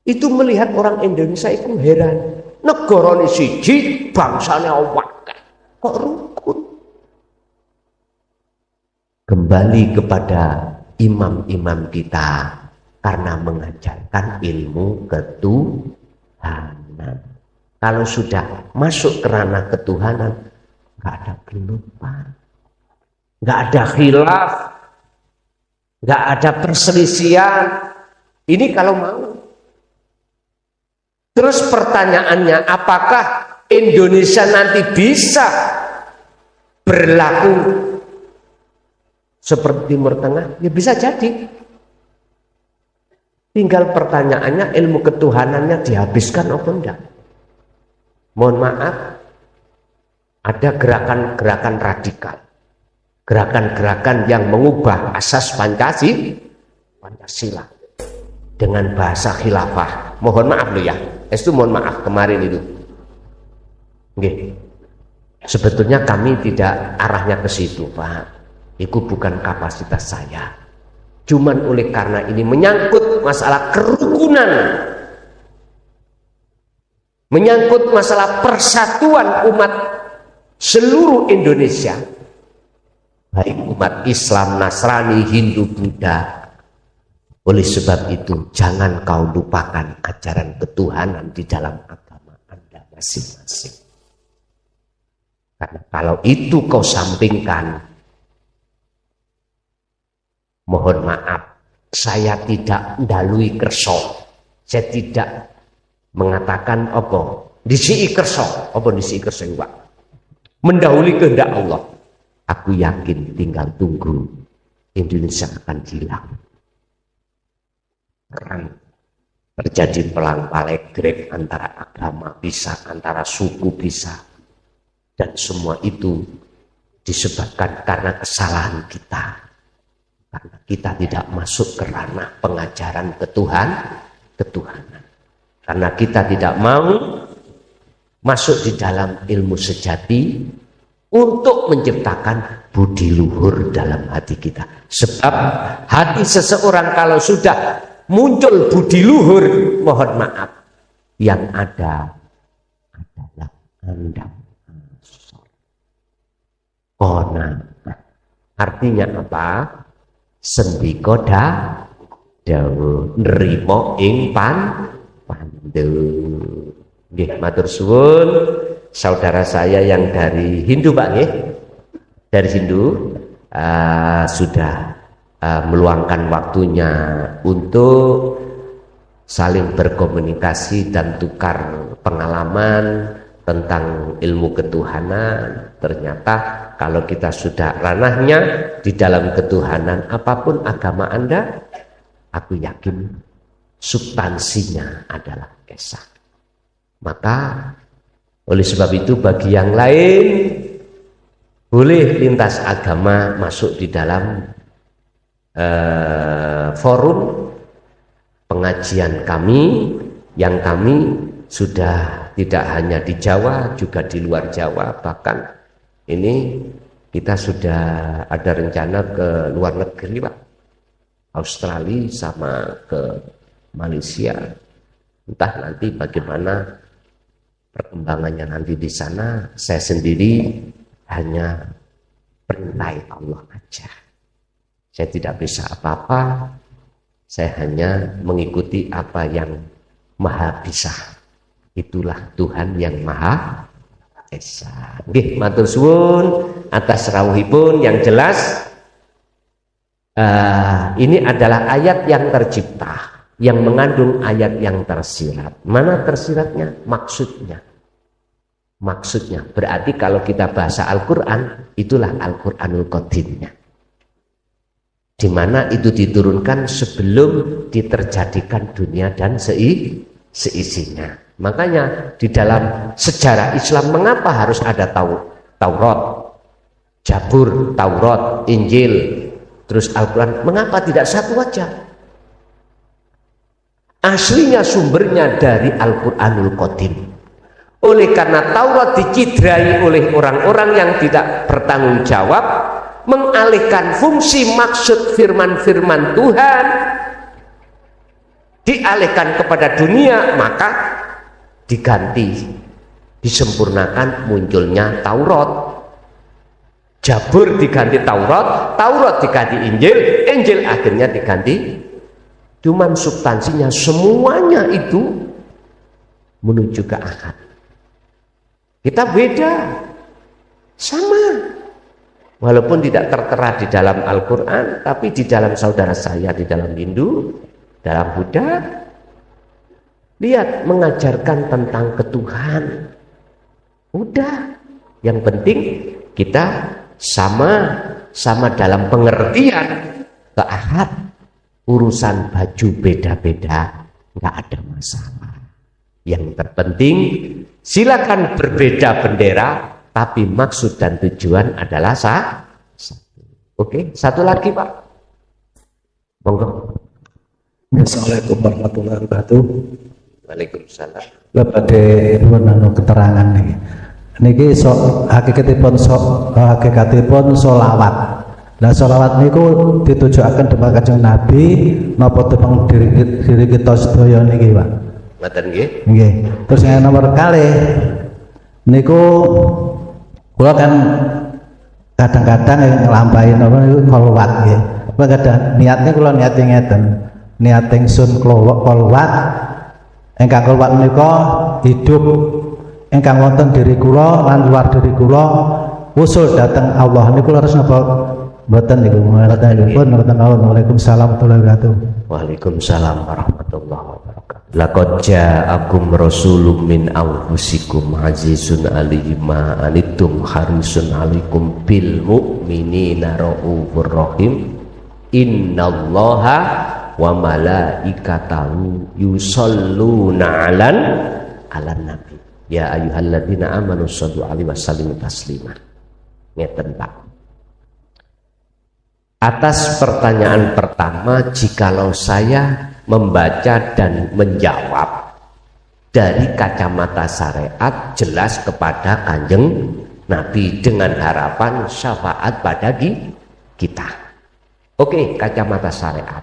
itu melihat orang Indonesia itu heran. Negaranya siji, bangsanya wakil. Kok rukun? Kembali kepada imam-imam kita karena mengajarkan ilmu ketuhanan. Kalau sudah masuk ke ranah ketuhanan, nggak ada gelupan, nggak ada khilaf, nggak ada perselisihan. Ini kalau mau. Terus pertanyaannya, apakah Indonesia nanti bisa berlaku seperti Timur Tengah? Ya bisa jadi. Tinggal pertanyaannya, ilmu ketuhanannya dihabiskan apa enggak? Mohon maaf, ada gerakan-gerakan radikal, gerakan-gerakan yang mengubah asas Pancasila dengan bahasa khilafah. Mohon maaf loh ya, itu mohon maaf kemarin itu. Nggih. Sebetulnya kami tidak arahnya ke situ, Pak. Itu bukan kapasitas saya. Cuman oleh karena ini menyangkut masalah kerukunan, menyangkut masalah persatuan umat seluruh Indonesia, baik umat Islam, Nasrani, Hindu, Buddha. Oleh sebab itu jangan kau lupakan ajaran ketuhanan di dalam agama. masing-masing. Karena kalau itu kau sampingkan, mohon maaf, saya tidak ndalui kerso, saya tidak mengatakan apa disii kerso, apa disii kerso Pak, mendahului kehendak Allah. Aku yakin tinggal tunggu Indonesia akan hilang. Perang terjadi pelang palegrek antara agama bisa, antara suku bisa, dan semua itu disebabkan karena kesalahan kita, karena kita tidak masuk ke ranah pengajaran ketuhanan, karena kita tidak mau masuk di dalam ilmu sejati untuk menciptakan budi luhur dalam hati kita. Sebab hati seseorang kalau sudah muncul budi luhur, mohon maaf, yang ada adalah andam kona. Artinya apa? Sendikoda dawu nrimo ing pandu. Nggih, matur suwun saudara saya yang dari Hindu Pak nggih. Dari Hindu sudah meluangkan waktunya untuk saling berkomunikasi dan tukar pengalaman tentang ilmu ketuhanan. Ternyata kalau kita sudah ranahnya di dalam ketuhanan, apapun agama Anda, aku yakin substansinya adalah Esa. Maka oleh sebab itu bagi yang lain boleh lintas agama masuk di dalam forum pengajian kami, yang kami sudah tidak hanya di Jawa, juga di luar Jawa. Bahkan ini kita sudah ada rencana ke luar negeri Pak, Australia sama ke Malaysia. Entah nanti bagaimana perkembangannya nanti di sana. Saya sendiri hanya perintah Allah aja. Saya tidak bisa apa-apa. Saya hanya mengikuti apa yang Maha bisa. Itulah Tuhan yang Maha Esa. Nggih, matur suwun atas rawuhipun. Yang jelas ini adalah ayat yang tercipta, yang mengandung ayat yang tersirat. Mana tersiratnya? Maksudnya berarti kalau kita bahasa Al-Quran, itulah Al-Quranul Qadim-nya, di mana itu diturunkan sebelum diterjadikan dunia dan seisinya. Makanya di dalam sejarah Islam mengapa harus ada Taurat, Zabur, Taurat, Injil, terus Al-Quran? Mengapa tidak satu aja? Aslinya sumbernya dari Al-Quranul Qadim. Oleh karena Taurat dicidrai oleh orang-orang yang tidak bertanggung jawab, mengalihkan fungsi maksud firman-firman Tuhan, dialihkan kepada dunia, maka diganti, disempurnakan, munculnya Taurat. Zabur diganti Taurat, Taurat diganti Injil, Injil akhirnya diganti. Cuman substansinya semuanya itu menuju ke akad. Kita beda, sama. Walaupun tidak tertera di dalam Al-Quran, tapi di dalam saudara saya, di dalam Hindu, dalam Buddha, lihat mengajarkan tentang ketuhan. Udah, yang penting kita sama dalam pengertian ke ahad. Urusan baju beda-beda nggak ada masalah. Yang terpenting silakan berbeda bendera, tapi maksud dan tujuan adalah satu. Oke, satu lagi Pak. Monggo. Assalamualaikum warahmatullahi wabarakatuh. Waalaikumsalam. Badhe nuwun keterangan niki. Niki hakikatipun sholawat. Nah, sholawat niku ditujuaken dhateng Kanjeng Nabi napa dhateng diri kita sedaya niki, Pak? Ngoten nggih. Nggih. Terus yang nomor kalih niku kula kan kadang-kadang nglampahi napa niku kolwat nggih. Kula kadang niatnya kula niat ngeten. Niat ingsun kolwat ingkang kolwat menika hidup ingkang wonten diri kula lan luar diri kula usul dateng Allah niku leres napa mboten niku ngoten niku pun ngoten mawon. Waalaikumsalam warahmatullahi wabarakatuh. Waalaikumsalam warahmatullahi wabarakatuh. Laqad ja'akum rasulun min anfusikum azizun 'alaihi ma anittum harisun 'alaikum bil mu'minina raufur rahim. Innallaha wa malaikatahu yusholluna 'alan nabi. Ya ayyuhalladzina amanu shallu 'alaihi wa sallimu taslima. Ngeten Pak. Atas pertanyaan pertama, jikalau saya membaca dan menjawab dari kacamata syariat jelas kepada Kanjeng Nabi dengan harapan syafaat pada kita. Oke, kacamata syariat.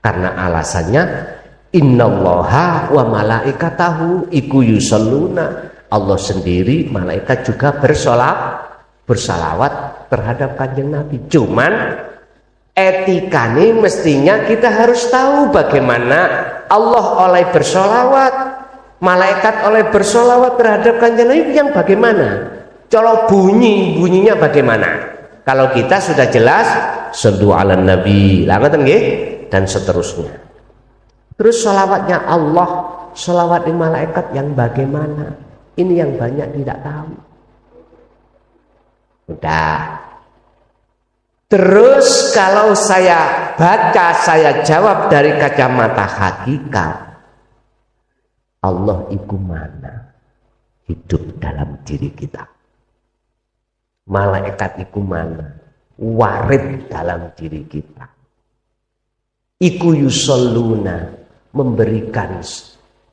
Karena alasannya innallaha wa malaikatahu iku yusholluna. Allah sendiri, malaikat juga bersalawat terhadap Kanjeng Nabi. Cuman etikanya mestinya kita harus tahu bagaimana Allah oleh bersolawat, malaikat oleh bersolawat terhadap Kanjeng Nabi yang bagaimana. Kalau bunyinya bagaimana. Kalau kita sudah jelas shollu 'alan nabi dan seterusnya. Terus sholawatnya Allah, sholawat di malaikat yang bagaimana. Ini yang banyak tidak tahu. Udah. Terus kalau saya baca, saya jawab dari kacamata hakikat, Allah itu mana? Hidup dalam diri kita. Malaikat itu mana? Warid dalam diri kita. Iku yusholluna, memberikan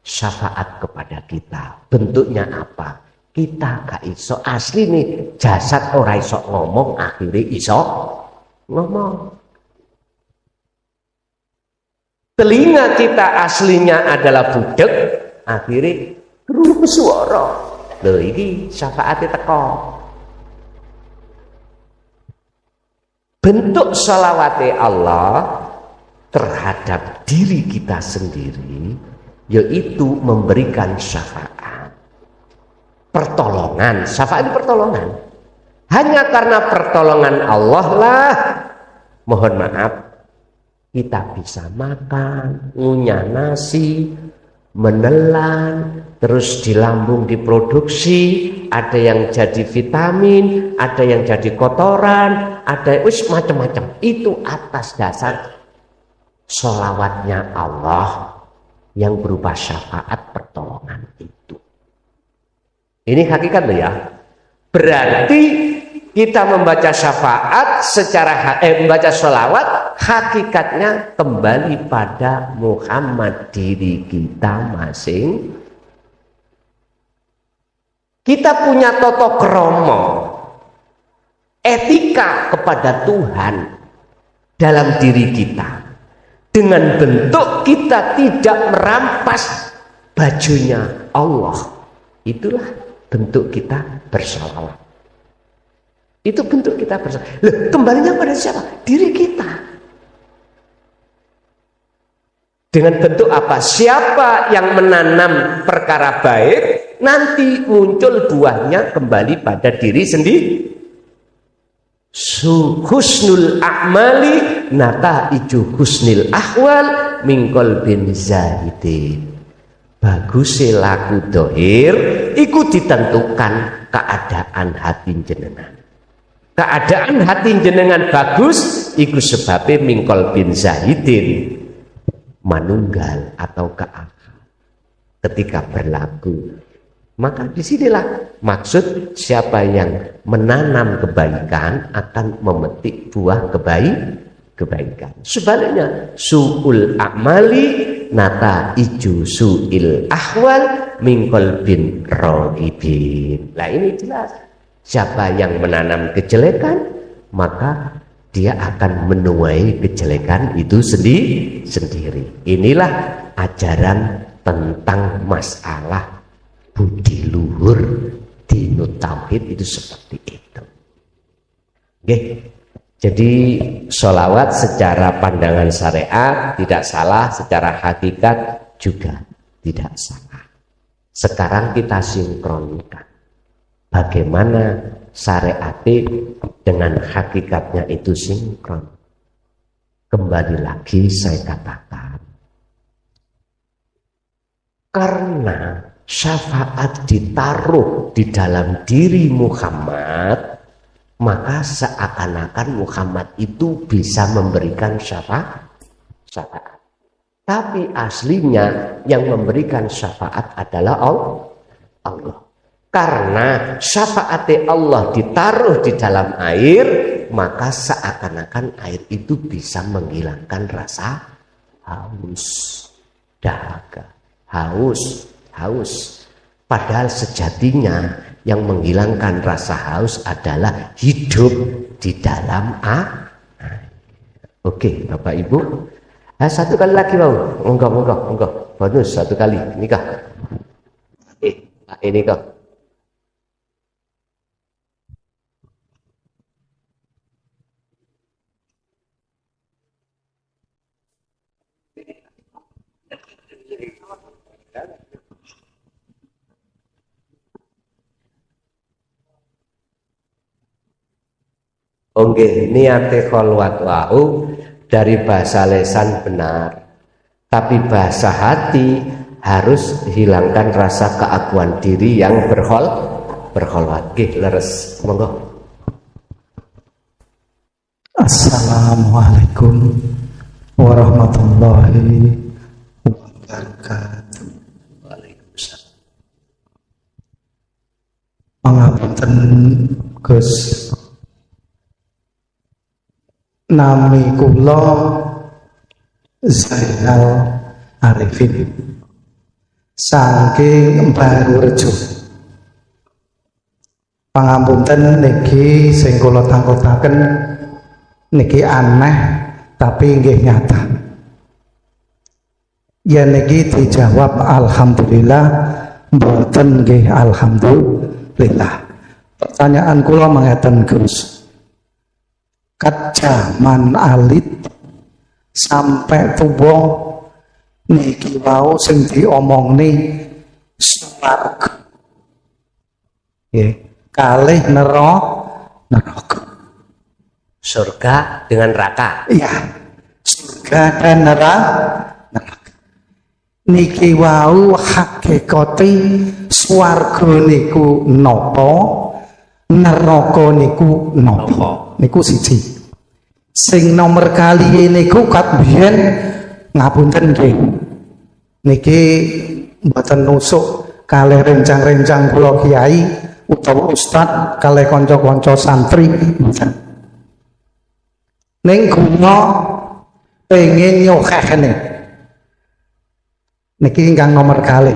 syafaat kepada kita. Bentuknya apa? Kita gak iso asli nih, jasad ora iso ngomong, akhirnya iso ngomong. Telinga kita aslinya adalah budek, akhirnya krungu suara. Lho iki syafaate teko. Bentuk sholawate Allah terhadap diri kita sendiri yaitu memberikan syafaat, pertolongan. Syafaat itu pertolongan. Hanya karena pertolongan Allah lah, mohon maaf, kita bisa makan, ngunyah nasi, menelan, terus di lambung diproduksi, ada yang jadi vitamin, ada yang jadi kotoran, ada macam-macam. Itu atas dasar sholawatnya Allah yang berupa syafaat pertolongan itu. Ini hakikat loh ya. Berarti kita membaca syafaat secara membaca sholawat hakikatnya kembali pada Muhammad diri kita masing. Kita punya toto kromo, etika kepada Tuhan dalam diri kita. Dengan bentuk kita tidak merampas bajunya Allah. Itulah bentuk kita bersolawat. Itu bentuk kita bersolawat. Loh, kembalinya pada siapa? Diri kita. Dengan bentuk apa? Siapa yang menanam perkara baik, nanti muncul buahnya kembali pada diri sendiri. Husnul a'mali nataiju husnil ahwal mingkol bin zahidin. Bagusnya laku dohir iku ditentukan keadaan hati jenengan. Keadaan hati jenengan bagus iku sebabnya mingkol bin zahidin, manunggal atau keakal ketika berlaku. Maka disinilah maksud siapa yang menanam kebaikan akan memetik buah kebaikan. Sebaliknya su'ul a'mali nata iju su'il ahwal mingkol bin ro'ibin. Nah ini jelas, siapa yang menanam kejelekan maka dia akan menuai kejelekan itu sendiri. Inilah ajaran tentang masalah budi luhur dinut tauhid itu seperti itu. Oke. Jadi sholawat secara pandangan syariat tidak salah, secara hakikat juga tidak salah. Sekarang kita sinkronkan. Bagaimana syariat dengan hakikatnya itu sinkron. Kembali lagi saya katakan, karena syafaat ditaruh di dalam diri Muhammad, maka seakan-akan Muhammad itu bisa memberikan syafaat. Tapi aslinya yang memberikan syafaat adalah Allah. Karena syafaat Allah ditaruh di dalam air, maka seakan-akan air itu bisa menghilangkan rasa haus, dahaga, haus. Padahal sejatinya yang menghilangkan rasa haus adalah hidup di dalam air. Oke, Bapak Ibu. Satu kali lagi mau. Enggak. Bonus satu kali. Nikah. Ini kok. Oke, niate kholwat wau dari bahasa lesan benar, tapi bahasa hati harus hilangkan rasa keakuan diri yang berkholwat. Oke, leres, monggo. Assalamualaikum warahmatullahi wabarakatuh. Waalaikumsalam. Pangapunten Gus, nami kula Zainal Arifin saking Barurejo. Pangapunten niki sing kula tangkutaken niki aneh tapi nggih nyata. Ya niki dijawab alhamdulillah, mboten nggih alhamdulillah. Pertanyaan kula mengatakan Gus, kat jaman alit sampai tuwa niki wau sing diomongni swarga nggih kalih neraka. Surga dengan neraka. Iya, surga dan neraka. Niki wau hakikate swarga niku napa, neraka niku napa. Niku siji. Sing nomor kali niku kat biyen ngapunten nggih. Niki mboten nusuk kalih rencang-rencang kula kiai utawa ustad kalih kanca-kanca santri mboten. Ning kula pengen nyokehne. Niki ingkang nomor kalih.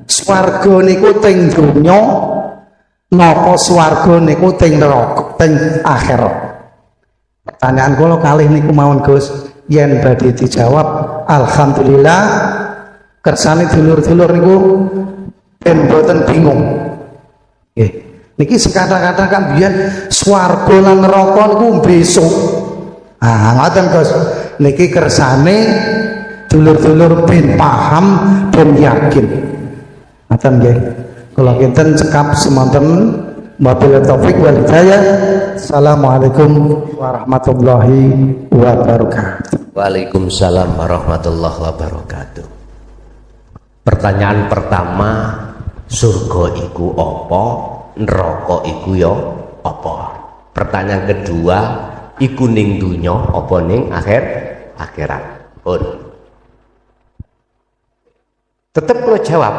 Swarga niku teng donya, napa swarga niku teng neraka, teng akhirat. Pertanyaan kula kalih niku mawon Gus, yen badhe dijawab alhamdulillah, kersane dulur-dulur niku ben boten bingung. Nggih. Niki sekata-kata kan biyen swarga lan neraka niku besok. Ngoten Gus. Niki kersane dulur-dulur ben paham, ben yakin. Ngoten nggih. Kula kinten cekap semonten wabillahi taufik wal hidayah. Assalamualaikum warahmatullahi wabarakatuh. Waalaikumsalam warahmatullahi wabarakatuh. Pertanyaan pertama, surga iku apa, neraka iku ya apa? Pertanyaan kedua, iku ning dunya apa ning akhirat? Pun tetep kula jawab,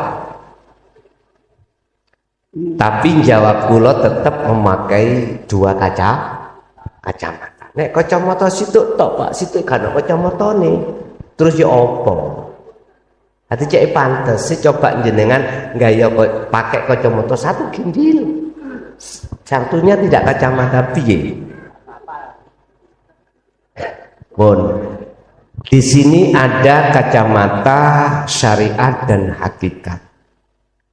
tapi jawab kula tetap memakai dua kacamata. Nek kacamata situ tok Pak, situ kan kacamatane. Terus ya apa? Hati cek pantes sih, coba jenengan gaya pakai kacamata satu gindil. Satunya tidak kacamata piye? Bon. Di sini ada kacamata syariat dan hakikat.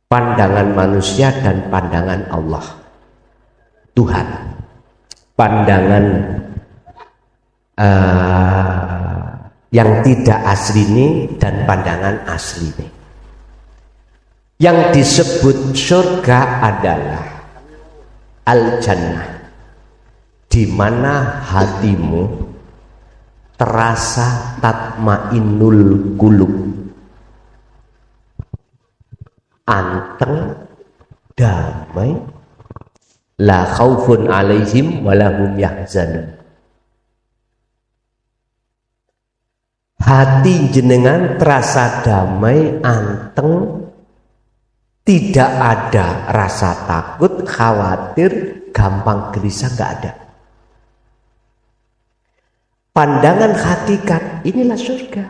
Pandangan manusia dan pandangan Allah. Tuhan. Pandangan yang tidak asli ini dan pandangan asli ini. Yang disebut surga adalah al-jannah, di mana hatimu terasa tatmainnul qulub, anteng, damai, la khaufun alaihim walahum yahzanun. Hati jenengan terasa damai, anteng, tidak ada rasa takut, khawatir, gampang gelisah, nggak ada. Pandangan hakikat, inilah surga.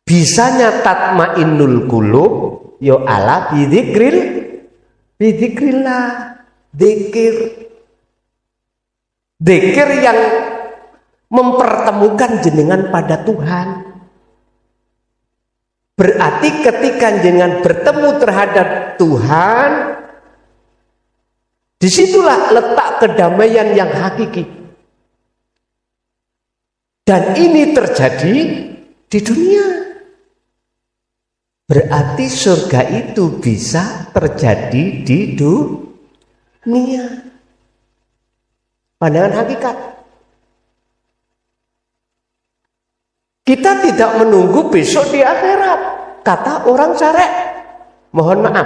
Bisanya tatmainnul qulub yo ala bidzikrillah, zikir yang mempertemukan jenengan pada Tuhan. Berarti ketika jenengan bertemu terhadap Tuhan, disitulah letak kedamaian yang hakiki. Dan ini terjadi di dunia. Berarti surga itu bisa terjadi di dunia. Pandangan hakikat. Kita tidak menunggu besok di akhirat. Kata orang syarek, mohon maaf,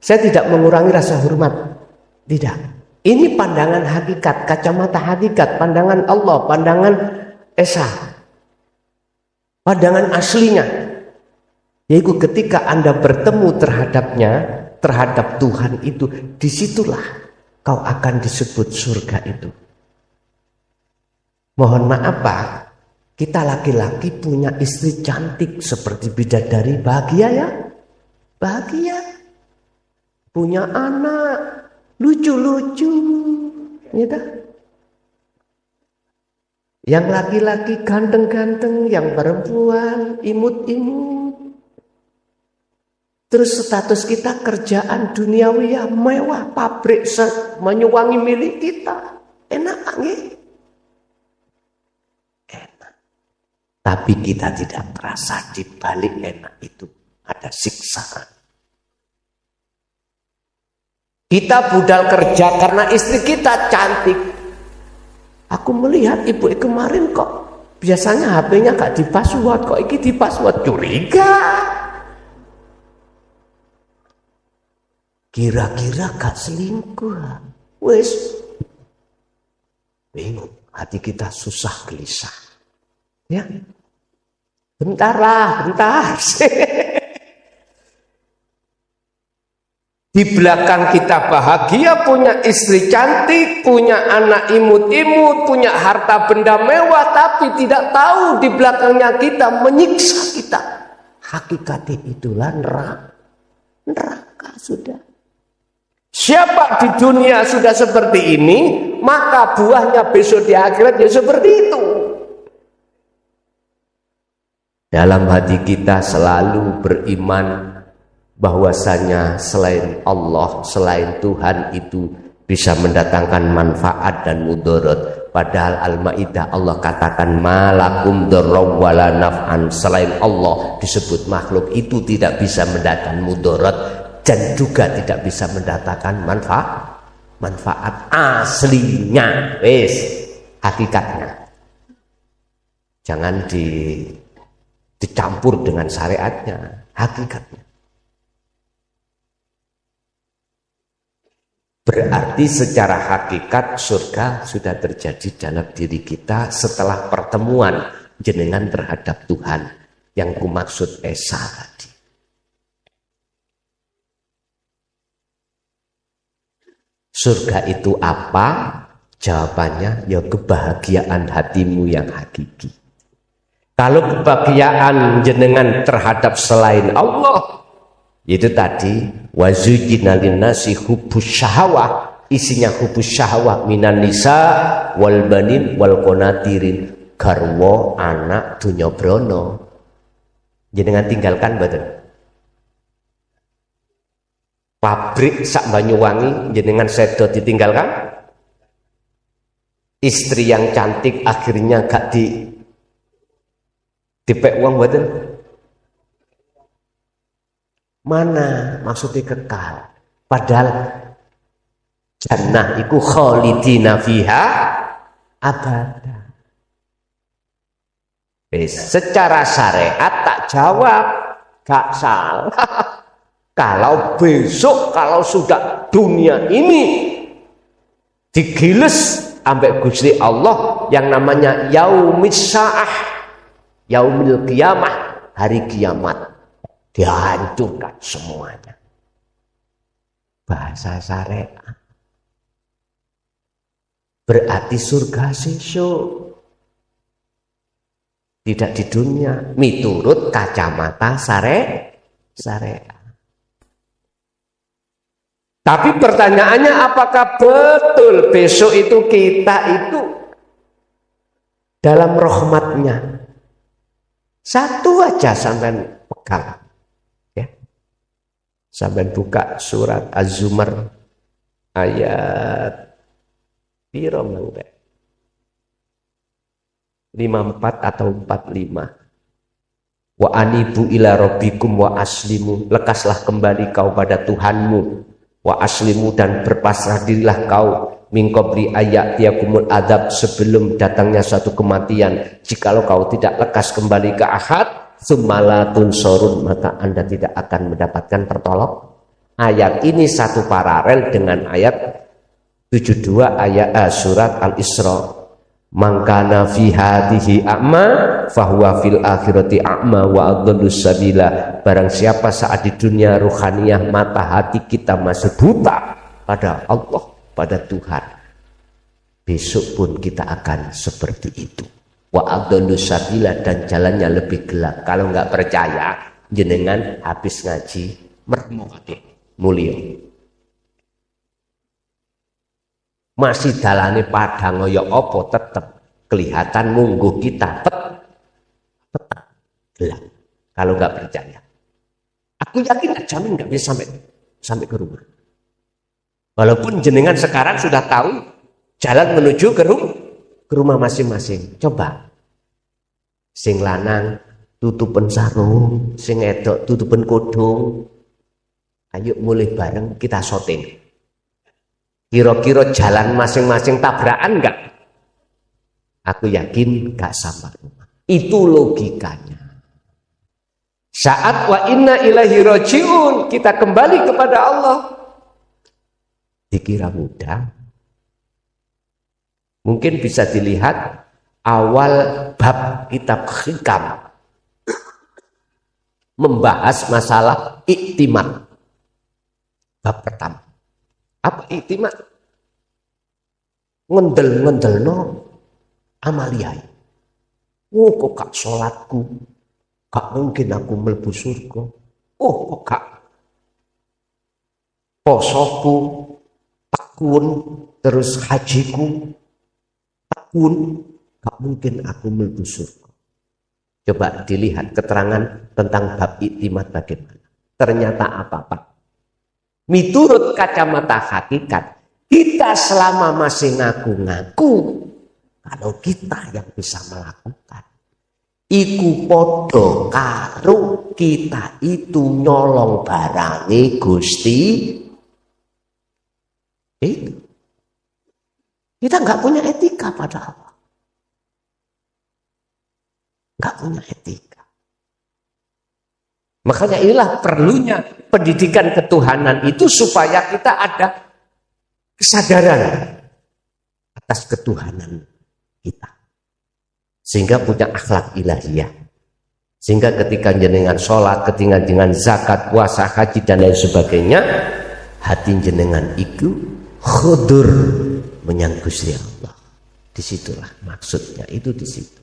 saya tidak mengurangi rasa hormat. Tidak. Ini pandangan hakikat, kacamata hakikat, pandangan Allah, pandangan Esa. Pandangan aslinya. Yaitu ketika Anda bertemu terhadapnya, terhadap Tuhan itu, disitulah kau akan disebut surga itu. Mohon maaf Pak, kita laki-laki punya istri cantik seperti bidadari, bahagia ya? Bahagia. Punya anak lucu-lucu, gitu. Yang laki-laki ganteng-ganteng, yang perempuan imut-imut. Terus status kita kerjaan duniawi ya mewah, pabrik menyuwangi milik kita. Enak nggih? Enak. Tapi kita tidak terasa di balik enak itu ada siksaan. Kita budal kerja karena istri kita cantik. Aku melihat ibu kemarin kok biasanya HP-nya gak di password, kok ini di password, curiga. Kira-kira gak selingkuh. Wes bingung, hati kita susah gelisah. Ya, bentar. Di belakang kita bahagia, punya istri cantik, punya anak imut-imut, punya harta benda mewah, tapi tidak tahu di belakangnya kita menyiksa kita. Hakikatnya itulah neraka sudah. Siapa di dunia sudah seperti ini, maka buahnya besok di akhirat ya seperti itu. Dalam hati kita selalu beriman bahwasanya selain Allah, selain Tuhan itu bisa mendatangkan manfaat dan mudarat. Padahal Al-Maidah Allah katakan malakum darraw wala naf'an. Selain Allah disebut makhluk itu tidak bisa mendatangkan mudarat dan juga tidak bisa mendatangkan manfaat aslinya, wes hakikatnya. Jangan dicampur dengan syariatnya, hakikatnya. Berarti secara hakikat surga sudah terjadi dalam diri kita setelah pertemuan jenengan terhadap Tuhan yang kumaksud Esa tadi. Surga itu apa? Jawabannya ya kebahagiaan hatimu yang hakiki. Kalau kebahagiaan jenengan terhadap selain Allah, itu tadi wazujina linnasi hubbus syahwah, isinya hubbus syahwah minan nisa wal banin wal qanatirin, garwa anak dunya brana. Jenengan tinggalkan mboten? Pabrik sak Banyuwangi jenengan sedo ditinggalkan? Istri yang cantik akhirnya gak Dipek uang mboten? Mana maksudnya kekal? Padahal jannah iku khalidina fiha abada. Secara syariat tak jawab, gak salah. Kalau besok, kalau sudah dunia ini digiles ambek Gusti Allah yang namanya yaumis sa'ah, yaumil qiyamah, hari kiamat, dihancurkan semuanya. Bahasa syariat. Berarti surga sesuk. Tidak di dunia, miturut kacamata syariat. Tapi pertanyaannya, apakah betul besok itu kita itu dalam rahmatnya? Satu aja sampai pegang, ya. Sampai buka surat Az-Zumar ayat piro mangke? 54 atau 45. Wa anibu ila rabbikum wa aslimu, lekaslah kembali kau pada Tuhanmu. Wa aslimu, dan berpasrah dirilah kau, min qabli ayatiyakumul adab, sebelum datangnya suatu kematian. Jikalau kau tidak lekas kembali ke ahad, tsumma tunsorun, maka Anda tidak akan mendapatkan pertolongan. Ayat ini satu paralel dengan ayat 72 ayat surat Al-Isra. Mangkana fi hadhihi a'ma fahuwa fil akhirati a'ma wa adallu sabila. Barang siapa saat di dunia ruhaniyah mata hati kita masih buta pada Allah, pada Tuhan, besok pun kita akan seperti itu. Wa adallu sabila, dan jalannya lebih gelap. Kalau nggak percaya, jenengan habis ngaji mermukade mulia, masih dalane padang ya apa tetep kelihatan mungguh kita tetep gelap. Kalau nggak percaya, aku yakin jamin nggak bisa sampai ke rumah. Walaupun jenengan sekarang sudah tahu jalan menuju ke rumah masing-masing. Coba sing lanang tutupen sarung, sing edok tutupen kodong. Ayo mulai bareng kita syuting. Kira-kira jalan masing-masing tabrakan enggak? Aku yakin enggak sampai rumah. Itu logikanya. Saat wa inna ilaihi rajiun, kita kembali kepada Allah. Dikira mudah. Mungkin bisa dilihat awal bab kitab Hikam membahas masalah iktimat. Bab pertama. Apa iktimat? Ngendel-ngendelno amaliyai. Oh, kok gak sholatku, gak mungkin aku mlebu surga. Oh, kok gak posoku tekun, terus hajiku tekun, gak mungkin aku mlebu surga. Coba dilihat keterangan tentang bab iktimat bagaimana. Ternyata apa-apa. Miturut kacamata hakikat, kita selama masih ngaku-ngaku, kalau kita yang bisa melakukan, iku podo karo kita itu nyolong barangi Gusti. Itu kita nggak punya etika pada Allah, nggak punya etika. Makanya inilah perlunya pendidikan ketuhanan itu, supaya kita ada kesadaran atas ketuhanan kita, sehingga punya akhlak ilahiyah, sehingga ketika jenengan sholat, ketika dengan zakat, puasa, haji dan lain sebagainya, hati jenengan itu khudur menyang Gusti Allah. Disitulah maksudnya, itu di situ.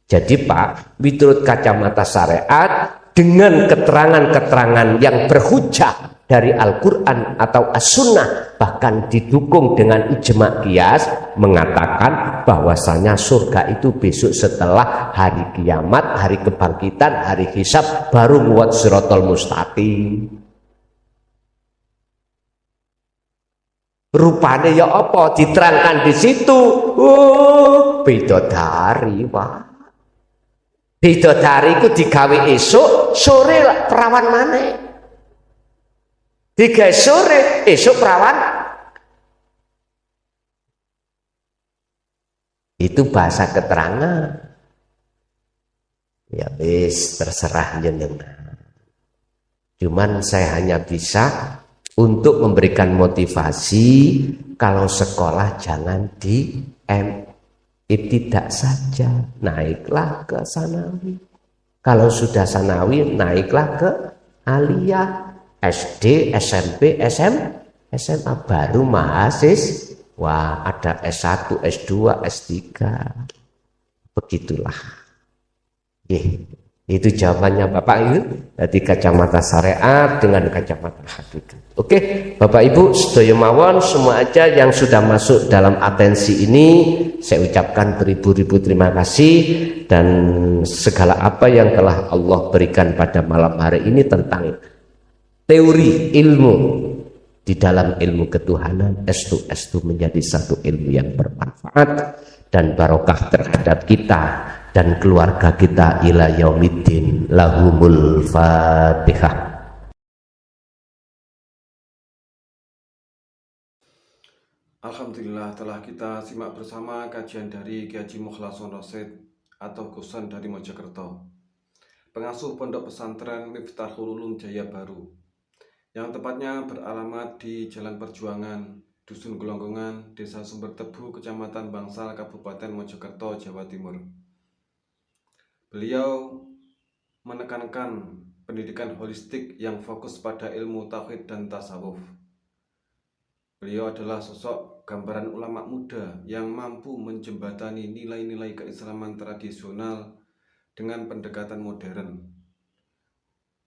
Jadi Pak, menurut kacamata syariat, dengan keterangan-keterangan yang berhujah dari Al-Quran atau As-Sunnah, bahkan didukung dengan ijma' qiyas, mengatakan bahwasanya surga itu besok setelah hari kiamat, hari kebangkitan, hari hisab, baru muat siratal mustaqim. Rupanya ya apa? Diterangkan di situ. Oh, bidadari, Pak. Bidodari ku digawe esuk, sore perawan maneh. Digawe sore, esuk perawan. Itu bahasa keterangan. Ya wis, terserah jenengan. Cuman saya hanya bisa untuk memberikan motivasi, kalau sekolah jangan di ibtidak saja, naiklah ke sanawi. Kalau sudah sanawi, naiklah ke aliyah, SD, SMP, SMA, baru mahasiswa, ada S1, S2, S3. Begitulah. Itu jawabannya Bapak Ibu dari kacamata syariat dengan kacamata hakikat. Oke, Bapak Ibu sedaya mawon semua aja yang sudah masuk dalam atensi ini, saya ucapkan beribu-ribu terima kasih, dan segala apa yang telah Allah berikan pada malam hari ini tentang teori ilmu di dalam ilmu ketuhanan, estu menjadi satu ilmu yang bermanfaat dan barokah terhadap kita dan keluarga kita ila yaumiddin. Lahumul Fatihah. Alhamdulillah, telah kita simak bersama kajian dari Kiai Haji Mukhlason Rosyid atau Gusan dari Mojokerto, pengasuh Pondok Pesantren Miftahul Ulum Jaya Baru, yang tepatnya beralamat di Jalan Perjuangan, Dusun Gelonggongan, Desa Sumber Tebu, Kecamatan Bangsal, Kabupaten Mojokerto, Jawa Timur. Beliau menekankan pendidikan holistik yang fokus pada ilmu tauhid dan tasawuf. Beliau adalah sosok gambaran ulama muda yang mampu menjembatani nilai-nilai keislaman tradisional dengan pendekatan modern.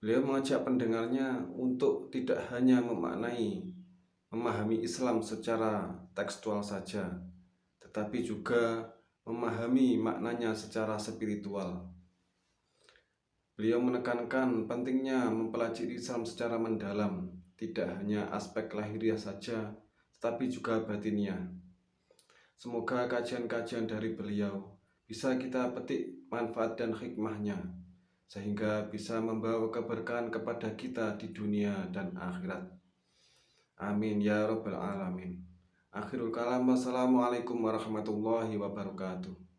Beliau mengajak pendengarnya untuk tidak hanya memahami Islam secara tekstual saja, tetapi juga memahami maknanya secara spiritual. Beliau menekankan pentingnya mempelajari Islam secara mendalam, tidak hanya aspek lahiriah saja, tetapi juga batinnya. Semoga kajian-kajian dari beliau bisa kita petik manfaat dan hikmahnya, sehingga bisa membawa keberkahan kepada kita di dunia dan akhirat. Amin ya rabbal alamin. Akhirul kalam, wassalamualaikum warahmatullahi wabarakatuh.